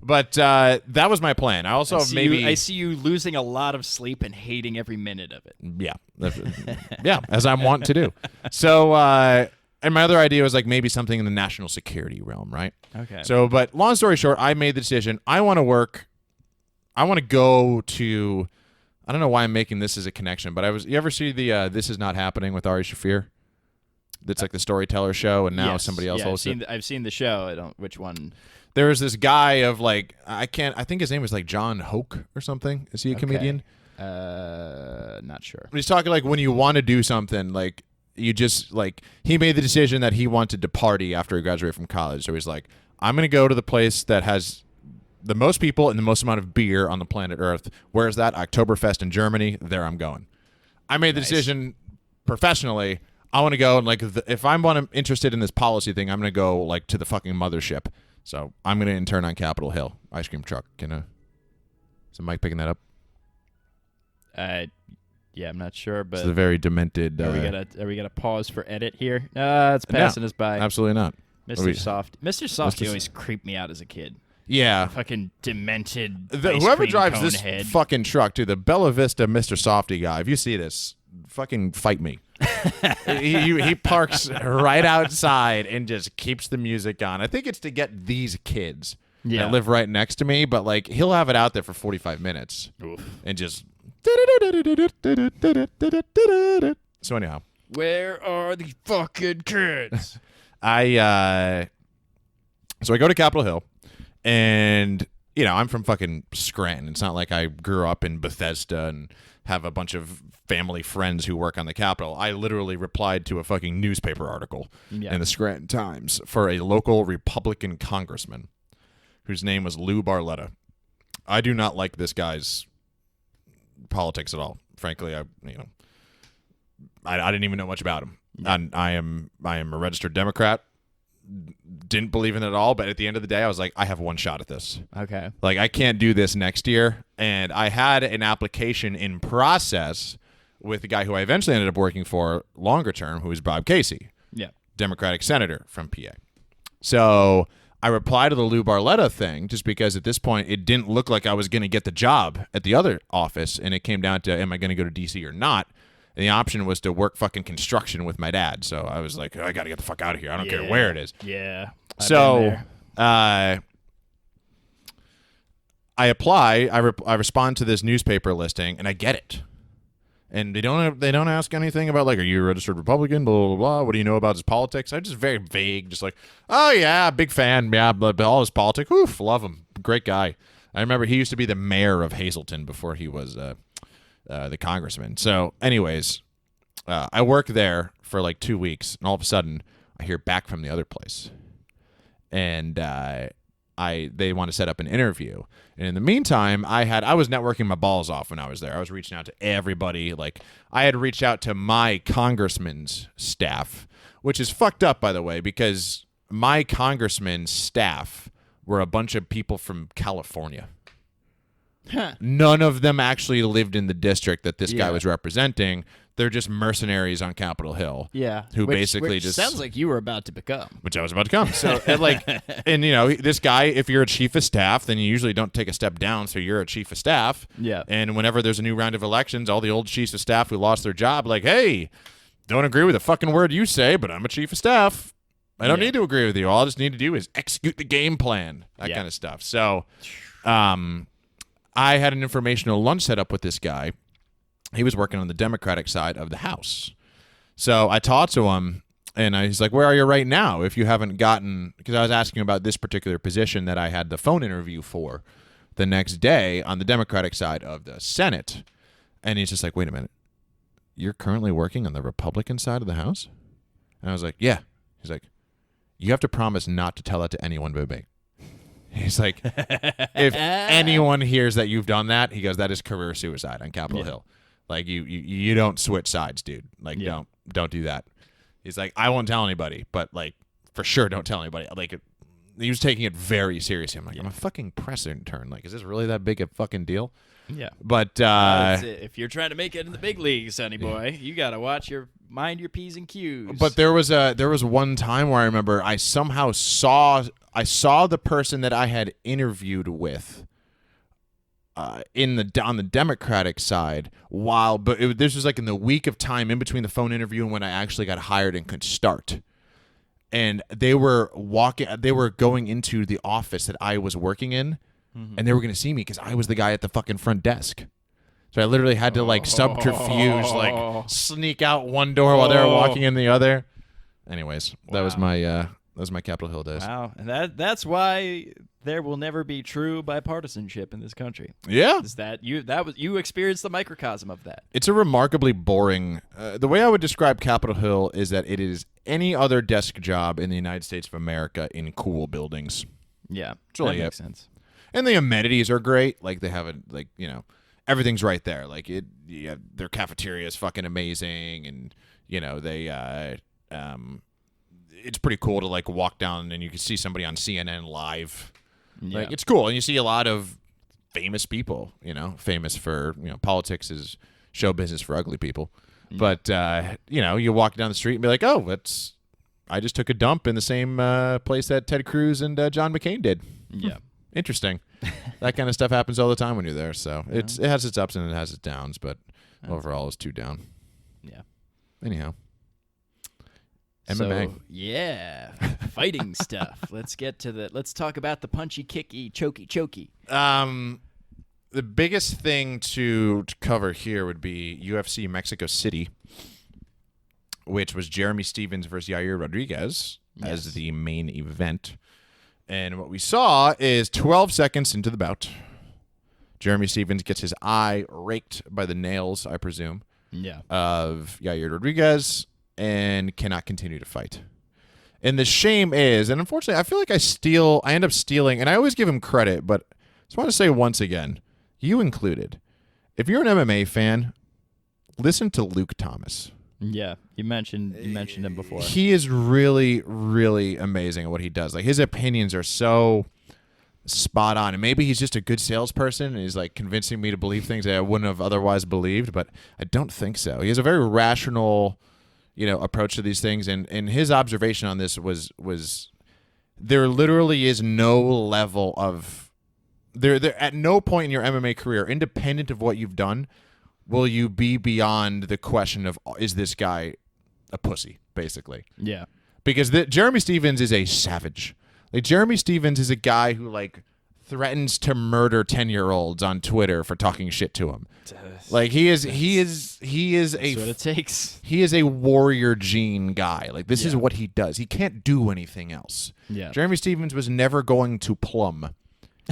But that was my plan. I also I see you losing a lot of sleep and hating every minute of it. Yeah. Yeah, as I'm wanting to do. So, and my other idea was like maybe something in the national security realm, right? Okay. So, but long story short, I made the decision. I want to go to, I don't know why I'm making this as a connection, but you ever see the This Is Not Happening with Ari Shaffir? That's like the storyteller show, and now somebody else hosts it. I've seen the show. I don't, which one? There was this guy of like, I think his name was like John Hoke or something. Is he a comedian? Not sure. He's talking like when you want to do something, like you just like, he made the decision that he wanted to party after he graduated from college. So he's like, I'm going to go to the place that has the most people and the most amount of beer on the planet Earth. Where's that? Oktoberfest in Germany. There I'm going. I made the decision professionally. I want to go and like, if I'm interested in this policy thing, I'm going to go like to the fucking mothership. So I'm going to intern on Capitol Hill. Ice cream truck. Is Mike picking that up? Yeah, I'm not sure, but it's a very demented. Are we gonna pause for edit here? It's passing us by. Absolutely not. Mr. Softy always creeped me out as a kid. Yeah, fucking demented. Whoever drives this head. fucking truck, dude, the Bella Vista Mr. Softy guy. If you see this, fucking fight me. he parks right outside and just keeps the music on. I think it's to get these kids that live right next to me, but like he'll have it out there for 45 minutes and just. So anyhow, where are the fucking kids? So I go to Capitol Hill, and I'm from fucking Scranton. It's not like I grew up in Bethesda and have a bunch of family friends who work on the Capitol. I literally replied to a fucking newspaper article in the Scranton Times for a local Republican congressman whose name was Lou Barletta. I do not like this guy's politics at all. Frankly, I didn't even know much about him. And I am a registered Democrat. Didn't believe in it at all, but at the end of the day, I was like, I have one shot at this. Okay. Like, I can't do this next year. And I had an application in process with the guy who I eventually ended up working for longer term, who is Bob Casey. Yeah. Democratic senator from PA. So I replied to the Lou Barletta thing just because at this point it didn't look like I was going to get the job at the other office, and it came down to, am I going to go to D.C. or not? And the option was to work fucking construction with my dad. So I was like, I got to get the fuck out of here. I don't care where it is. Yeah. So I apply. I respond to this newspaper listing, and I get it. And they don't ask anything about like, are you a registered Republican? Blah blah blah. What do you know about his politics? I'm just very vague, just like, oh yeah, big fan. Yeah, but all his politics. Oof, love him. Great guy. I remember he used to be the mayor of Hazleton before he was the congressman. So, anyways, I worked there for like 2 weeks, and all of a sudden, I hear back from the other place, and they want to set up an interview. And in the meantime, I was networking my balls off when I was there. I was reaching out to everybody. Like, I had reached out to my congressman's staff, which is fucked up, by the way, because my congressman's staff were a bunch of people from California. Huh. None of them actually lived in the district that this guy was representing. They're just mercenaries on Capitol Hill. Yeah. Which just sounds like you were about to become. Which I was about to come. So, and this guy, if you're a chief of staff, then you usually don't take a step down. So you're a chief of staff. Yeah. And whenever there's a new round of elections, all the old chiefs of staff who lost their job, like, hey, don't agree with a fucking word you say, but I'm a chief of staff. I don't need to agree with you. All I just need to do is execute the game plan, that kind of stuff. So, I had an informational lunch set up with this guy. He was working on the Democratic side of the House. So I talked to him, and he's like, where are you right now if you haven't gotten – because I was asking about this particular position that I had the phone interview for the next day on the Democratic side of the Senate. And he's just like, wait a minute. You're currently working on the Republican side of the House? And I was like, yeah. He's like, you have to promise not to tell that to anyone but me. He's like, if anyone hears that you've done that, he goes, that is career suicide on Capitol Hill. Like, you don't switch sides, dude. Like, don't do that. He's like, I won't tell anybody, but, like, for sure don't tell anybody. Like, he was taking it very seriously. I'm like, I'm a fucking press intern. Like, is this really that big a fucking deal? Yeah. But if you're trying to make it in the big leagues, sonny boy, you got to mind your P's and Q's. But there was one time where I remember I somehow saw the person that I had interviewed with on the Democratic side this was like in the week of time in between the phone interview and when I actually got hired and could start. And they were going into the office that I was working in, and they were going to see me because I was the guy at the fucking front desk. So I literally had to like subterfuge, like sneak out one door while they were walking in the other. Anyways, that was my Capitol Hill days. Wow, and that's why there will never be true bipartisanship in this country. Yeah, is that you experienced the microcosm of that? It's a remarkably boring. The way I would describe Capitol Hill is that it is any other desk job in the United States of America in cool buildings. Yeah, really that makes sense. And the amenities are great. Like they have everything's right there. Like their cafeteria is fucking amazing, and they it's pretty cool to like walk down and you can see somebody on CNN live. Yeah. Like it's cool, and you see a lot of famous people. Famous for politics is show business for ugly people. But you walk down the street and be like, oh, I just took a dump in the same place that Ted Cruz and John McCain did. Yeah. Interesting. That kind of stuff happens all the time when you're there. So it has its ups and it has its downs, but overall it's 2 down. Yeah. Anyhow. MMA. So, yeah. Fighting stuff. Let's talk about the punchy, kicky, chokey. The biggest thing to cover here would be UFC Mexico City, which was Jeremy Stephens versus Yair Rodriguez as the main event. And what we saw is 12 seconds into the bout, Jeremy Stephens gets his eye raked by the nails, I presume, of Yair Rodriguez and cannot continue to fight. And the shame is, and unfortunately, I feel like I end up stealing, and I always give him credit, but I just want to say once again, you included, if you're an MMA fan, listen to Luke Thomas. Yeah, you mentioned him before. He is really, really amazing at what he does. Like his opinions are so spot on, and maybe he's just a good salesperson, and he's like convincing me to believe things that I wouldn't have otherwise believed. But I don't think so. He has a very rational, approach to these things, and his observation on this was there literally is no level of there at no point in your MMA career, independent of what you've done, will you be beyond the question of, is this guy a pussy, basically? Yeah. Because Jeremy Stephens is a savage. Like, Jeremy Stephens is a guy who, like, threatens to murder 10-year-olds on Twitter for talking shit to him. Like, he is That's what it takes. He is a warrior gene guy. Like, this is what he does. He can't do anything else. Yeah. Jeremy Stephens was never going to plumb.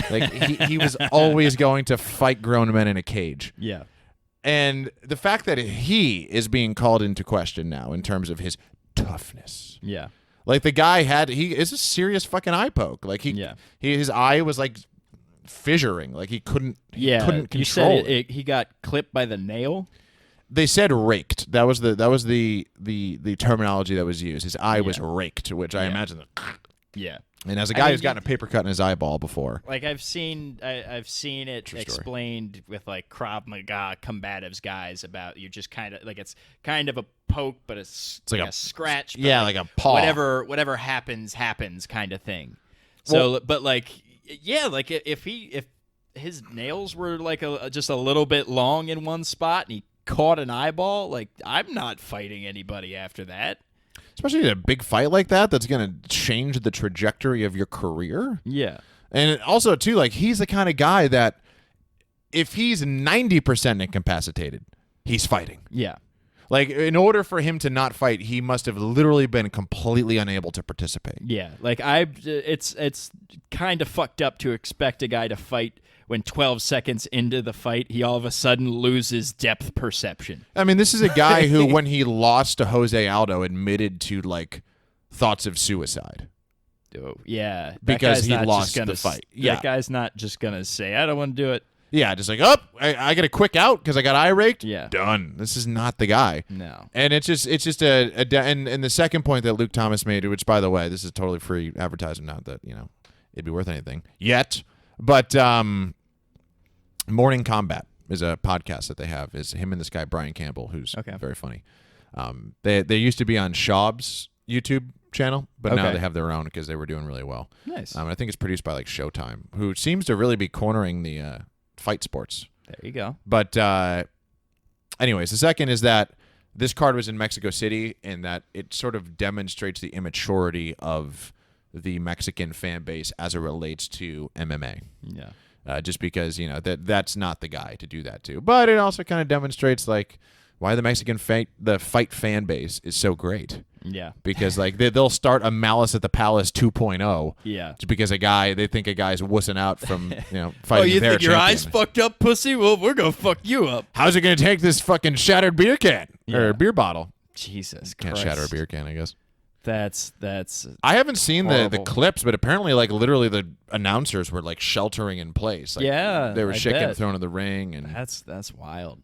Like, he was always going to fight grown men in a cage. Yeah. And the fact that he is being called into question now in terms of his toughness. Yeah. Like the guy he is a serious fucking eye poke. Like his eye was like fissuring. Like he couldn't control you said it. He got clipped by the nail. They said raked. That was the terminology that was used. His eye was raked, which I imagine. Yeah. And as a guy who's gotten a paper cut in his eyeball before, like I've seen it explained with like Krav Maga combatives guys about you just kind of like it's kind of a poke, but it's like a scratch. But like a paw. Whatever happens kind of thing. So, well, but like like if his nails were like just a little bit long in one spot and he caught an eyeball, like I'm not fighting anybody after that. Especially in a big fight like that, that's going to change the trajectory of your career. Yeah. And also, too, like, he's the kind of guy that if he's 90% incapacitated, he's fighting. Yeah. Like, in order for him to not fight, he must have literally been completely unable to participate. Yeah. Like, it's kind of fucked up to expect a guy to fight when 12 seconds into the fight, he all of a sudden loses depth perception. I mean, this is a guy who, when he lost to Jose Aldo, admitted to, like, thoughts of suicide. Oh, yeah. Because he lost the fight. That guy's not just going to say, I don't want to do it. Yeah, just like, oh, I get a quick out because I got eye raked. Yeah. Done. This is not the guy. No. And it's just and the second point that Luke Thomas made, which, by the way, this is totally free advertising, not that, it'd be worth anything yet. But Morning Combat is a podcast that they have. Is him and this guy, Brian Campbell, who's very funny. They used to be on Schaub's YouTube channel, but now they have their own because they were doing really well. Nice. I think it's produced by like Showtime, who seems to really be cornering the fight sports. There you go. But anyways, the second is that this card was in Mexico City, and that it sort of demonstrates the immaturity of the Mexican fan base as it relates to MMA. Yeah. Just because that's not the guy to do that to. But it also kind of demonstrates like why the Mexican fight fan base is so great. Yeah. Because like they'll start a Malice at the Palace 2.0. Yeah. Just because they think a guy's wussing out from fighting oh, you their think your champion. eyes fucked up, pussy? Well, we're gonna fuck you up. How's it gonna take this fucking shattered beer can or beer bottle? Jesus Christ. Can't shatter a beer can, I guess. That's. I haven't seen the horrible. clips, but apparently, like literally, the announcers were like sheltering in place. Like, they were shaking, thrown in the ring, and that's wild.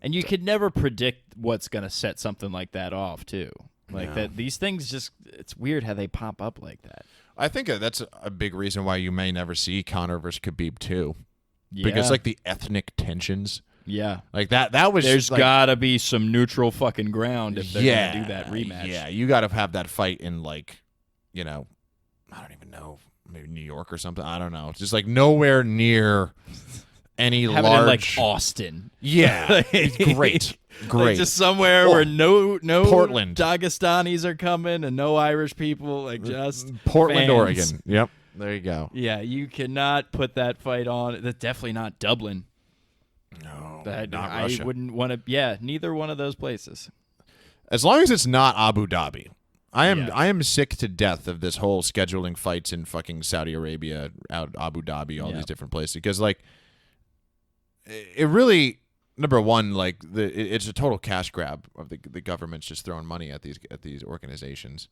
And you could never predict what's gonna set something like that off, too. Like that, these things just—it's weird how they pop up like that. I think that's a big reason why you may never see Conor versus Khabib too, Yeah. because like the ethnic tensions. Yeah, like that was. There's like, gotta be some neutral fucking ground if they're gonna do that rematch. Yeah, you gotta have that fight in like, I don't even know, maybe New York or something. I don't know. It's just like nowhere near any Have large. it in like Austin. Yeah, great. Like just somewhere where no Portland, Dagestanis are coming and no Irish people, like just Portland, fans. Oregon. Yep, there you go. Yeah, you cannot put that fight on. That's definitely not Dublin. No, not I Russia. Wouldn't want to. Yeah, neither one of those places. As long as it's not Abu Dhabi. I am sick to death of this whole scheduling fights in fucking Saudi Arabia, out Abu Dhabi, all these different places, because like it really. Number one, like it's a total cash grab of the government's just throwing money at these organizations.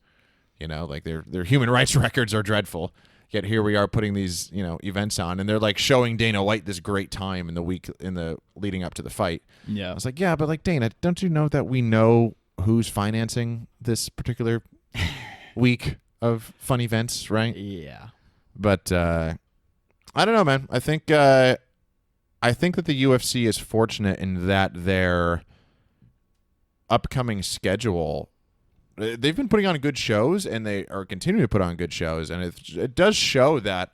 Like their human rights records are dreadful. Yet here we are putting these events on, and they're like showing Dana White this great time in the leading up to the fight. Yeah, I was like, yeah, but like Dana, don't you know that we know who's financing this particular week of fun events, right? Yeah, but I don't know, man. I think that the UFC is fortunate in that their upcoming schedule, they've been putting on good shows, and they are continuing to put on good shows, and it does show that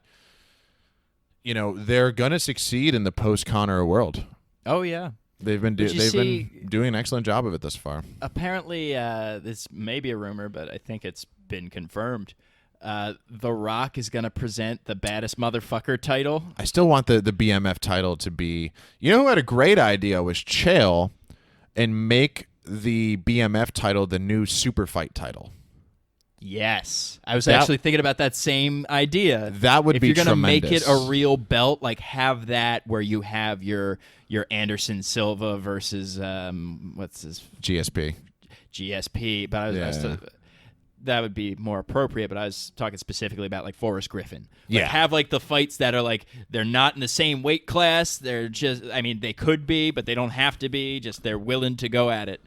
they're gonna succeed in the post-Conor world. Oh yeah, they've been doing an excellent job of it thus far. Apparently, this may be a rumor, but I think it's been confirmed. The Rock is going to present the baddest motherfucker title. I still want the BMF title to be... who had a great idea was Chael, and make the BMF title the new super fight title. Yes. I was actually thinking about that same idea. That would be tremendous. If you're going to make it a real belt, like have that where you have your Anderson Silva versus what's his... GSP. But I was that would be more appropriate, but I was talking specifically about like Forrest Griffin. Like, have like the fights that are like they're not in the same weight class. They're just, they could be, but they don't have to be. Just they're willing to go at it.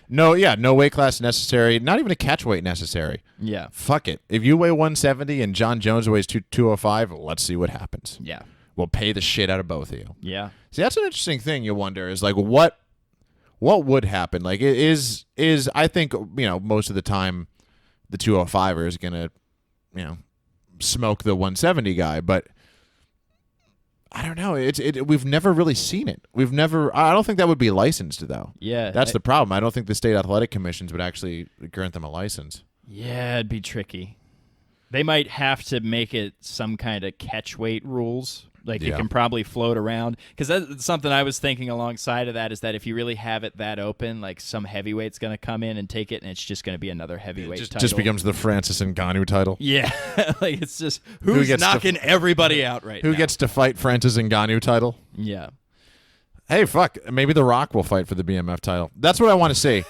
No weight class necessary. Not even a catch weight necessary. Yeah. Fuck it. If you weigh 170 and John Jones weighs 205, let's see what happens. Yeah. We'll pay the shit out of both of you. Yeah. See, that's an interesting thing. You wonder is like what would happen. Like it is I think most of the time. The 205er is going to, smoke the 170 guy, but I don't know. We've never really seen it. I don't think that would be licensed though. Yeah. That's the problem. I don't think the state athletic commissions would actually grant them a license. Yeah, it'd be tricky. They might have to make it some kind of catch weight rules. Like it can probably float around. Because that's something I was thinking alongside of that is that if you really have it that open, like some heavyweight's going to come in and take it, and it's just going to be another heavyweight title. Just becomes the Francis Ngannou title. Yeah. Like it's just who's knocking everybody out right now. Who gets to fight Francis Ngannou title? Yeah. Hey, fuck. Maybe The Rock will fight for the BMF title. That's what I want to see.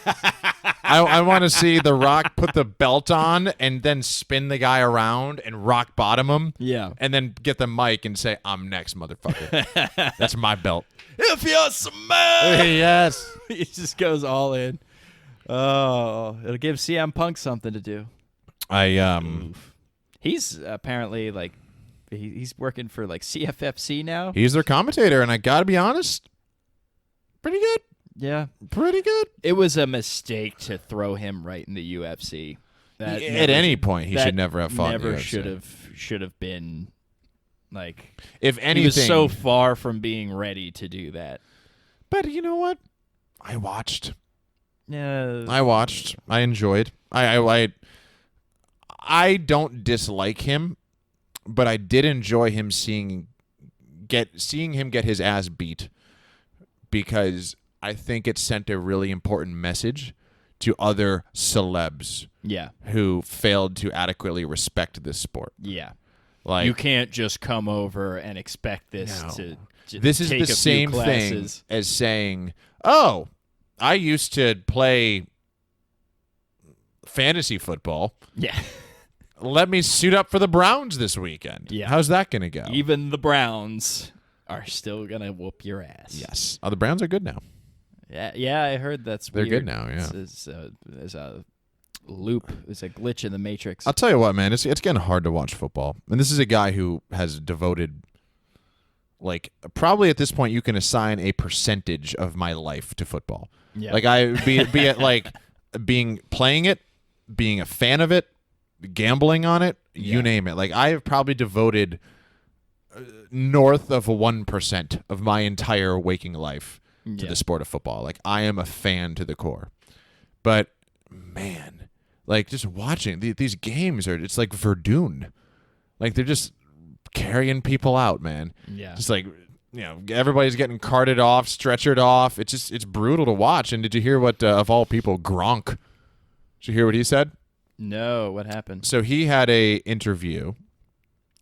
I want to see The Rock put the belt on and then spin the guy around and rock bottom him. Yeah. And then get the mic and say, "I'm next, motherfucker." That's my belt. If you're smart. Yes. He just goes all in. Oh, it'll give CM Punk something to do. He's apparently like he's working for like CFFC now. He's their commentator, and I gotta be honest, pretty good. Yeah, pretty good. It was a mistake to throw him right in the UFC. At any point, he should never have fought. Never in the UFC. should have been. Like, if anything, he was so far from being ready to do that. But you know what? I watched. Yeah, I watched. I enjoyed. I don't dislike him, but I did enjoy him seeing him get his ass beat, because I think it sent a really important message to other celebs who failed to adequately respect this sport. Yeah. Like, you can't just come over and expect this to this is take the a same few thing classes. as saying, "Oh, I used to play fantasy football. Yeah. Let me suit up for the Browns this weekend." Yeah. How's that going to go? Even the Browns are still going to whoop your ass. Yes. Oh, the Browns are good now. Yeah, I heard They're weird. good now, yeah. There's a loop. There's a glitch in the Matrix. I'll tell you what, man. It's getting hard to watch football. And this is a guy who has devoted, like, probably at this point you can assign a percentage of my life to football. Yeah. Like, be it like playing it, being a fan of it, gambling on it, you name it. Like, I have probably devoted north of 1% of my entire waking life to the sport of football. Like, I am a fan to the core. But man, like, just watching these games it's like Verdun. Like, they're just carrying people out, man. Yeah. Just like, everybody's getting carted off, stretchered off. It's brutal to watch. And did you hear what, of all people, Gronk? Did you hear what he said? No, what happened? So he had a interview,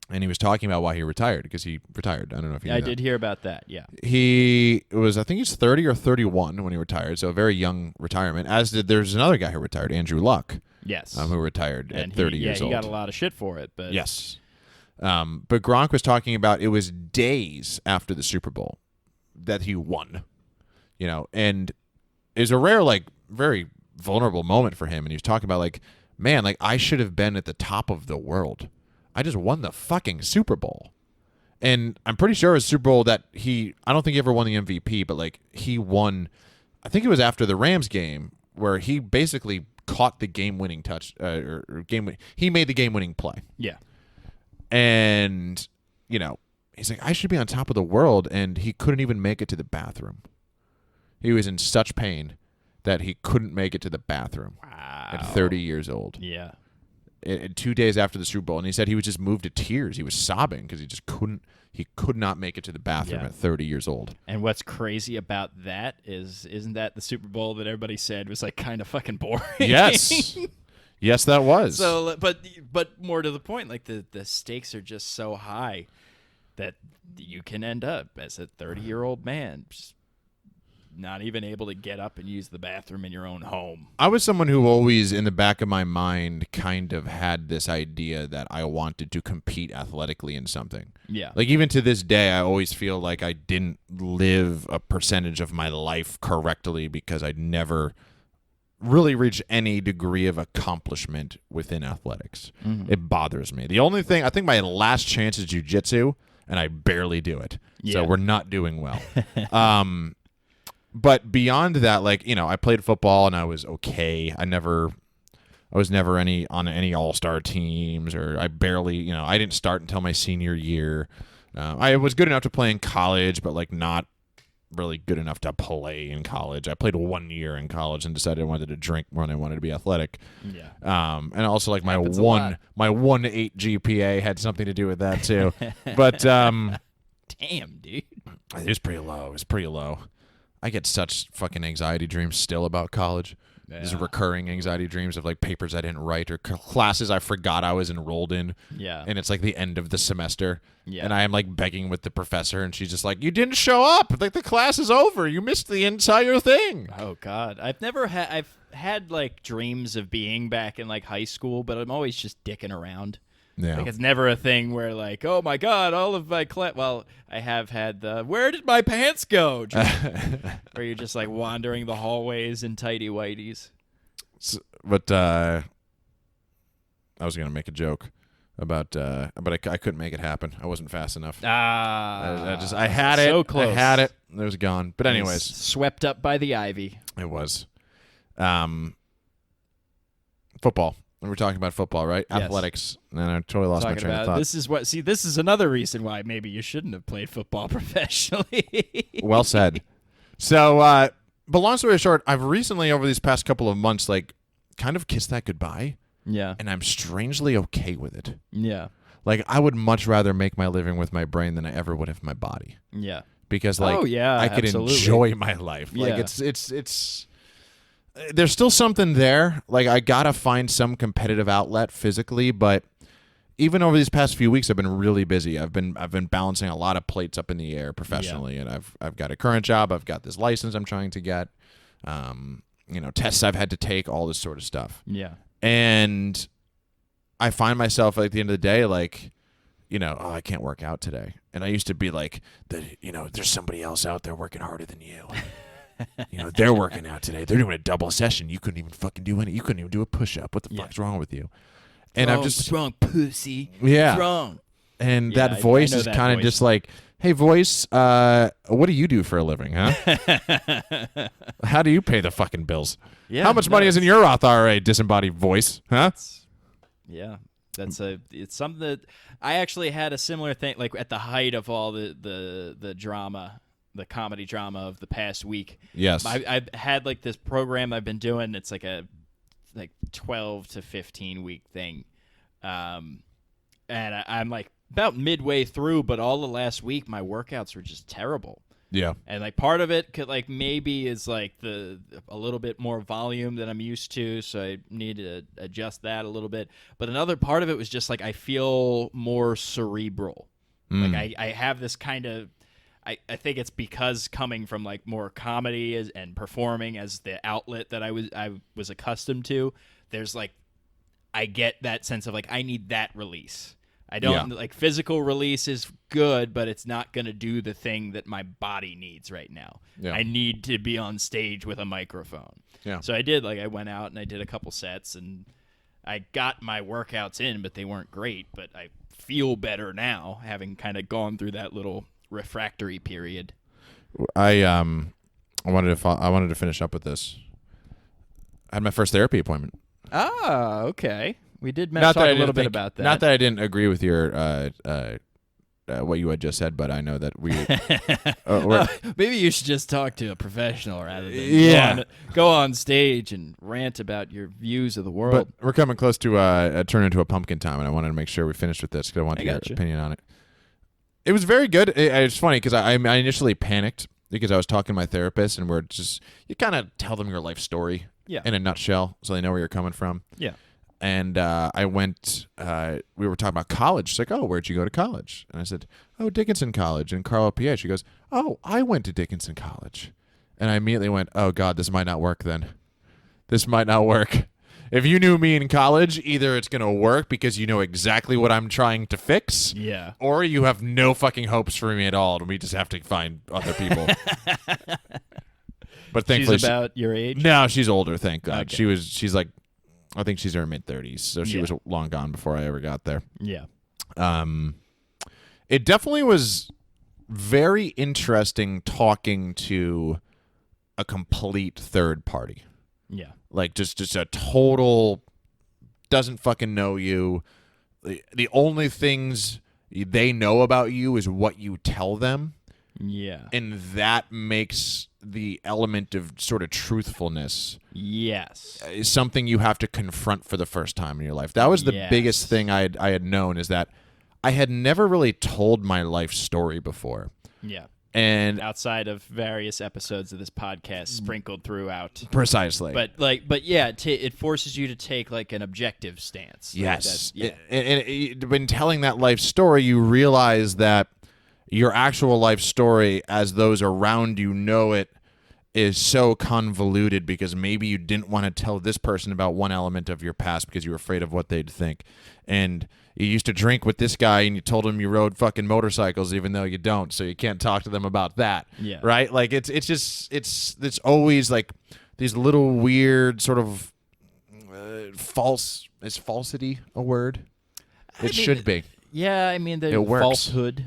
and he was talking about why he retired, because he retired. I don't know if you knew that. I did hear about that, yeah. He was, I think he's 30 or 31 when he retired, so a very young retirement, there's another guy who retired, Andrew Luck. Yes. Who retired at 30 years old. Yeah, he got a lot of shit for it. But yes. But Gronk was talking about it was days after the Super Bowl that he won, and it was a rare, like, very vulnerable moment for him, and he was talking about, like, man, like, I should have been at the top of the world. I just won the fucking Super Bowl. And I'm pretty sure it was Super Bowl that I don't think he ever won the MVP, but, like, he won, I think it was after the Rams game, where he basically caught the game-winning touch, he made the game-winning play. Yeah. And, he's like, I should be on top of the world, and he couldn't even make it to the bathroom. He was in such pain that he couldn't make it to the bathroom at 30 years old. Yeah. 2 days after the Super Bowl, and he said he was just moved to tears. He was sobbing because he could not make it to the bathroom at 30 years old. And what's crazy about that isn't that the Super Bowl that everybody said was, like, kind of fucking boring? Yes. Yes, that was. So, but more to the point, like, the stakes are just so high that you can end up as a 30-year-old man just not even able to get up and use the bathroom in your own home. I was someone who always, in the back of my mind, kind of had this idea that I wanted to compete athletically in something. Yeah. Like, even to this day, I always feel like I didn't live a percentage of my life correctly because I'd never really reached any degree of accomplishment within athletics. Mm-hmm. It bothers me. The only thing, I think my last chance is jiu-jitsu, and I barely do it. Yeah. So we're not doing well. But beyond that, like, I played football and I was okay. I was never on any all-star teams, or I barely, I didn't start until my senior year. I was good enough to play in college, but, like, not really good enough to play in college. I played 1 year in college and decided I wanted to drink more than I wanted to be athletic. Yeah. And also, like, my 1.8 GPA had something to do with that too. But damn, dude, it was pretty low. I get such fucking anxiety dreams still about college. These recurring anxiety dreams of like papers I didn't write or classes I forgot I was enrolled in. Yeah. And it's like the end of the semester. Yeah. And I am like begging with the professor, and she's just like, "You didn't show up. Like the class is over. You missed the entire thing." Oh God, I've had like dreams of being back in like high school, but I'm always just dicking around. Yeah. Like it's never a thing where like, oh my God, all of my well, I have had the where did my pants go? Where you're just like wandering the hallways in tighty whities. But I was gonna make a joke about, but I couldn't make it happen. I wasn't fast enough. I had it. So close. I had it. It was gone. But anyways, swept up by the ivy. It was. Football. We were talking about football, right? Yes. Athletics. And I totally lost my train of thought. This is another reason why maybe you shouldn't have played football professionally. Well said. So, but long story short, I've recently, over these past couple of months, like, kind of kissed that goodbye. Yeah. And I'm strangely okay with it. Yeah. Like, I would much rather make my living with my brain than I ever would with my body. Yeah. Because, like, I could enjoy my life. Like, it's there's still something there. Like, I gotta find some competitive outlet physically, but even over these past few weeks, I've been really busy. I've been balancing a lot of plates up in the air professionally, and I've got a current job. I've got this license I'm trying to get. Tests I've had to take, all this sort of stuff. Yeah. And I find myself at the end of the day, like, I can't work out today. And I used to be like, there's somebody else out there working harder than you. They're working out today. They're doing a double session. You couldn't even fucking do any. You couldn't even do a push-up. What the fuck's wrong with you? And I'm just what's wrong, pussy? Yeah. What's wrong? And that voice is kind of just like, hey, voice, what do you do for a living, huh? How do you pay the fucking bills? Yeah, how much money is in your Roth IRA, disembodied voice, huh? Yeah. It's something that I actually had a similar thing, like at the height of all the drama, the comedy drama of the past week. Yes. I've had like this program I've been doing. It's like a 12 to 15 week thing. And I'm like about midway through, but all the last week my workouts were just terrible. Yeah. And like part of it could like maybe is like a little bit more volume than I'm used to, so I need to adjust that a little bit. But another part of it was just like I feel more cerebral. Like I have this kind of I think it's because coming from like more comedy and performing as the outlet that I was accustomed to, there's like I get that sense of like I need that release. I don't like physical release is good, but it's not going to do the thing that my body needs right now. Yeah. I need to be on stage with a microphone. Yeah. So I went out and I did a couple sets and I got my workouts in, but they weren't great, but I feel better now having kind of gone through that little refractory period. I wanted to finish up with this. I had my first therapy appointment. Ah, okay. We did talk a little bit about that. Not that I didn't agree with your what you had just said, but I know that we. Maybe you should just talk to a professional rather than go on stage and rant about your views of the world. But we're coming close to turn into a pumpkin time, and I wanted to make sure we finished with this because I wanted your opinion on it. It was very good. It's funny because I initially panicked because I was talking to my therapist, and you kind of tell them your life story in a nutshell so they know where you're coming from. Yeah. And I went, we were talking about college. She's like, oh, where'd you go to college? And I said, oh, Dickinson College in Carlisle, PA. She goes, oh, I went to Dickinson College. And I immediately went, oh, God, this might not work then. This might not work. If you knew me in college, either it's going to work because you know exactly what I'm trying to fix, or you have no fucking hopes for me at all, and we just have to find other people. But thankfully, she's about your age? No, she's older, thank God. Okay. She's like, I think she's in her mid-30s, so she was long gone before I ever got there. Yeah. It definitely was very interesting talking to a complete third party. Yeah. Like just a total doesn't fucking know you. The only things they know about you is what you tell them. Yeah. And that makes the element of sort of truthfulness is something you have to confront for the first time in your life. That was the biggest thing I had known, is that I had never really told my life story before. Yeah. And outside of various episodes of this podcast sprinkled throughout. Precisely. But yeah, it forces you to take like an objective stance. Yes. Yeah. And when telling that life story, you realize that your actual life story, as those around you know it, is so convoluted because maybe you didn't want to tell this person about one element of your past because you were afraid of what they'd think. And you used to drink with this guy and you told him you rode fucking motorcycles even though you don't, so you can't talk to them about that. Yeah. Right? Like it's always like these little weird sort of false. Is falsity a word? It should be. Yeah, I mean the falsehood.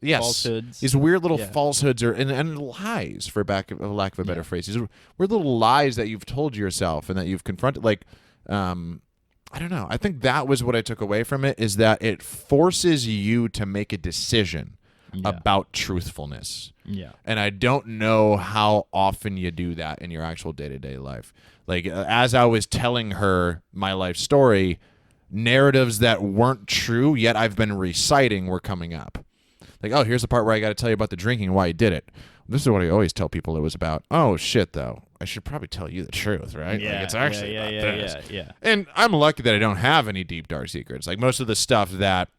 Yes, falsehoods. These weird little falsehoods and lies, for lack of a better phrase. These weird little lies that you've told yourself and that you've confronted. Like, I don't know. I think that was what I took away from it, is that it forces you to make a decision about truthfulness. Yeah. And I don't know how often you do that in your actual day-to-day life. Like, as I was telling her my life story, narratives that weren't true, yet I've been reciting, were coming up. Like, oh, here's the part where I got to tell you about the drinking and why you did it. This is what I always tell people it was about. Oh, shit, though. I should probably tell you the truth, right? Yeah, like, it's actually about this. Yeah. And I'm lucky that I don't have any deep, dark secrets. Like, most of the stuff that,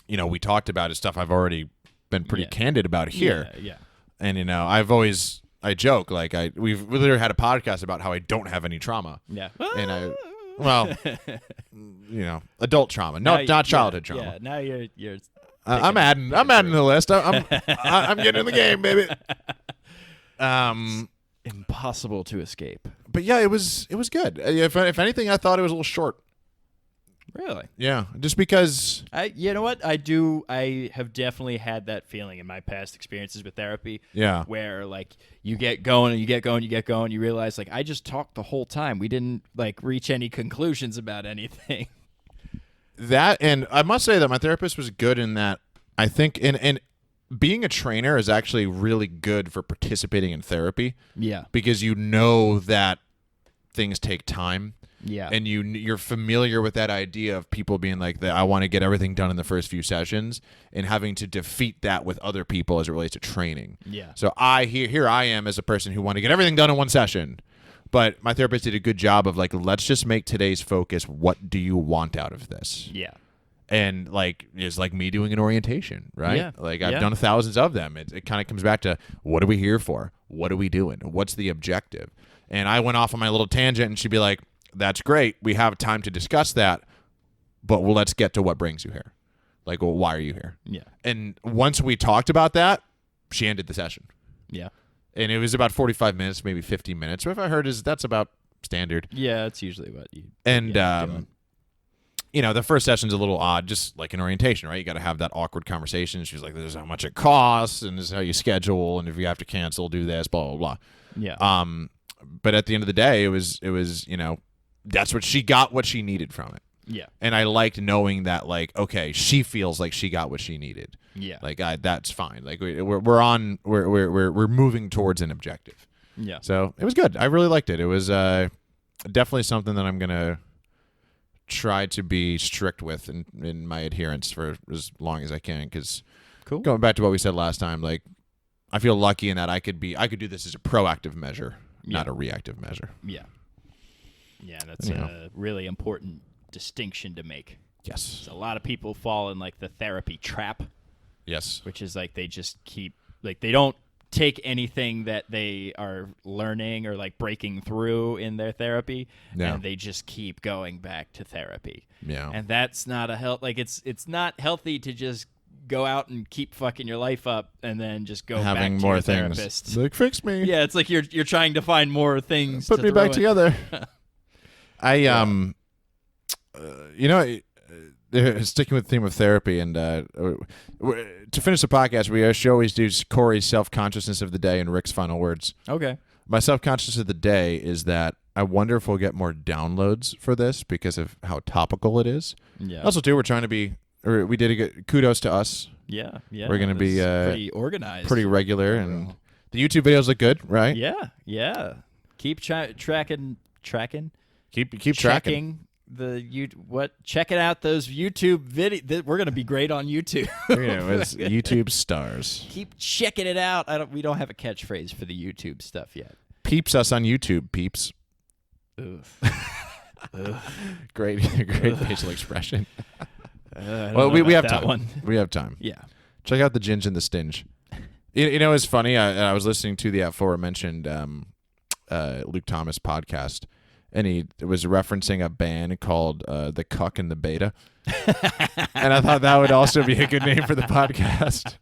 we talked about is stuff I've already been pretty candid about here. Yeah. And, I joke, like, we've literally had a podcast about how I don't have any trauma. Yeah. And adult trauma, not childhood trauma. Yeah, now you're I'm adding to the list. I'm getting in the game, baby. Impossible to escape. But yeah, it was good. If anything, I thought it was a little short. Really? Yeah, just because. You know what? I have definitely had that feeling in my past experiences with therapy. Yeah. Where like you get going and you get going, you realize like I just talked the whole time. We didn't like reach any conclusions about anything. That, and I must say that my therapist was good in that. I think in being a trainer is actually really good for participating in therapy. Yeah. Because you know that things take time. Yeah. And you're familiar with that idea of people being like, I want to get everything done in the first few sessions, and having to defeat that with other people as it relates to training. Yeah. So here I am as a person who want to get everything done in one session. But my therapist did a good job of like, let's just make today's focus, what do you want out of this? Yeah. And like, it's like me doing an orientation, right? Yeah. Like I've done thousands of them. It kind of comes back to, what are we here for? What are we doing? What's the objective? And I went off on my little tangent, and she'd be like, that's great. We have time to discuss that, but let's get to what brings you here. Like, well, why are you here? Yeah. And once we talked about that, she ended the session. Yeah. And it was about 45 minutes, maybe 50 minutes. So if I heard that's about standard. Yeah, that's usually what you. And the first session's a little odd, just like an orientation, right? You got to have that awkward conversation. She's like, "This is how much it costs, and this is how you schedule, and if you have to cancel, do this, blah blah blah." Yeah. But at the end of the day, it was that's what she got, what she needed from it. Yeah. And I liked knowing that, like, okay, she feels like she got what she needed. Yeah. Like, that's fine. Like, we're moving towards an objective. Yeah. So it was good. I really liked it. It was definitely something that I'm gonna try to be strict with in my adherence for as long as I can. Because going back to what we said last time, like, I feel lucky in that I could do this as a proactive measure, not a reactive measure. Yeah. Yeah, that's a really important distinction to make. Yes. A lot of people fall in like the therapy trap. Yes. Which is like they just keep like they don't take anything that they are learning or like breaking through in their therapy, and they just keep going back to therapy. Yeah. And that's not it's not healthy to just go out and keep fucking your life up and then just go having back to more your things. therapist. Like, fix me. Yeah, it's like you're trying to find more things. Put me back together. Sticking with the theme of therapy, and to finish the podcast, we always do Cory's self-consciousness of the day and Rick's final words. Okay. My self-consciousness of the day is that I wonder if we'll get more downloads for this because of how topical it is. Yeah. Also, too, we did a good kudos to us. Yeah. We're going to be pretty organized, pretty regular, and the YouTube videos look good, right? Yeah. Keep tracking. Keep tracking. Checking out those YouTube videos. We're gonna be great on YouTube. As YouTube stars. Keep checking it out. We don't have a catchphrase for the YouTube stuff yet. Peeps us on YouTube, peeps. Oof. Great facial expression. Well, we have that time. One. We have time. Yeah. Check out the Ginge and the Stinge. You know, it's funny. I was listening to the aforementioned Luke Thomas podcast, and he was referencing a band called The Cuck and the Beta. And I thought that would also be a good name for the podcast.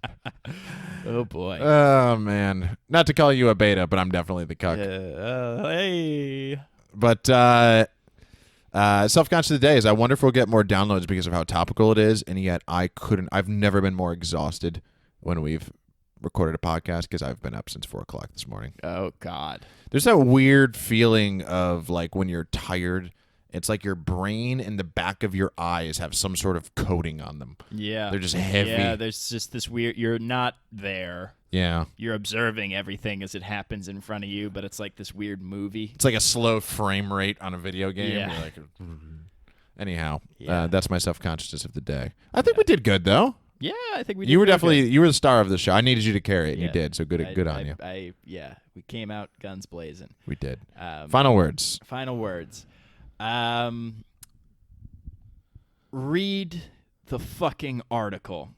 Oh, boy. Oh, man. Not to call you a beta, but I'm definitely the cuck. Hey. But self-conscious of the day is I wonder if we'll get more downloads because of how topical it is, and yet I've never been more exhausted when we've recorded a podcast because I've been up since 4 o'clock this morning. Oh, God. There's that weird feeling of like when you're tired, it's like your brain and the back of your eyes have some sort of coating on them. Yeah. They're just heavy. Yeah, there's just this weird, you're not there. Yeah. You're observing everything as it happens in front of you, but it's like this weird movie. It's like a slow frame rate on a video game. Yeah. You're like, anyhow, Yeah. that's my self-consciousness of the day. I think we did good, though. Yeah, I think we did. You were really definitely good. You were the star of the show. I needed you to carry it. Yeah. You did. So good on you. We came out guns blazing. We did. Final words. Final words. Read the fucking article.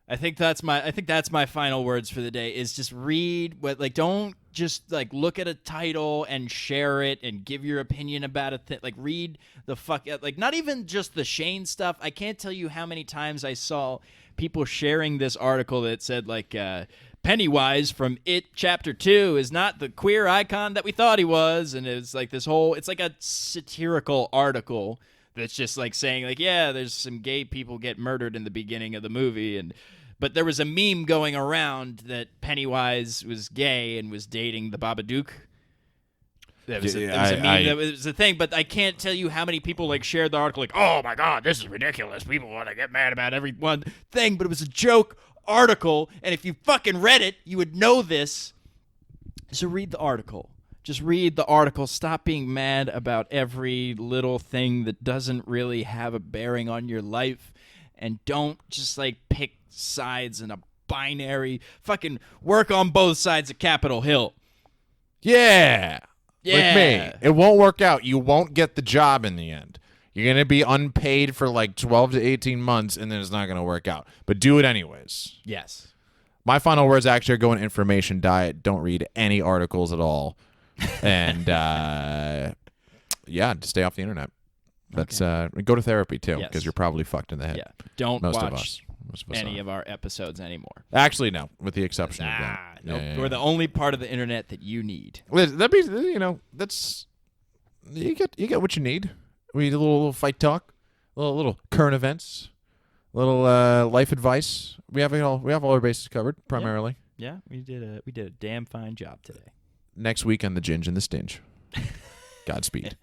I think that's my final words for the day. Is just read don't just like look at a title and share it and give your opinion about it. Like read the not even just the Shane stuff. I can't tell you how many times I saw people sharing this article that said like Pennywise from It Chapter 2 is not the queer icon that we thought he was, and it's like it's like a satirical article that's just like saying like, yeah, there's some gay people get murdered in the beginning of the movie, but there was a meme going around that Pennywise was gay and was dating the Babadook. That was a meme. That was a thing, but I can't tell you how many people like shared the article like, oh my God, this is ridiculous. People want to get mad about every one thing, but it was a joke article, and if you fucking read it, you would know this. So read the article. Just read the article. Stop being mad about every little thing that doesn't really have a bearing on your life, and don't just like pick sides in a binary. Fucking work on both sides of Capitol Hill. Yeah. Yeah. Like me. It won't work out. You won't get the job in the end. You're going to be unpaid for like 12 to 18 months, and then it's not going to work out. But do it anyways. Yes. My final words actually are go on information diet. Don't read any articles at all. And, yeah, stay off the internet. That's go to therapy, too, because you're probably fucked in the head. Yeah. Don't Most watch of us any of our episodes anymore. Actually, no, with the exception of that. Nope. Yeah. We're the only part of the internet that you need. That'd be, that's you get what you need. We need a little fight talk, a little current events, a little life advice. We have all our bases covered primarily. Yeah, we did a damn fine job today. Next week on the Ginge and the Stinge. Godspeed.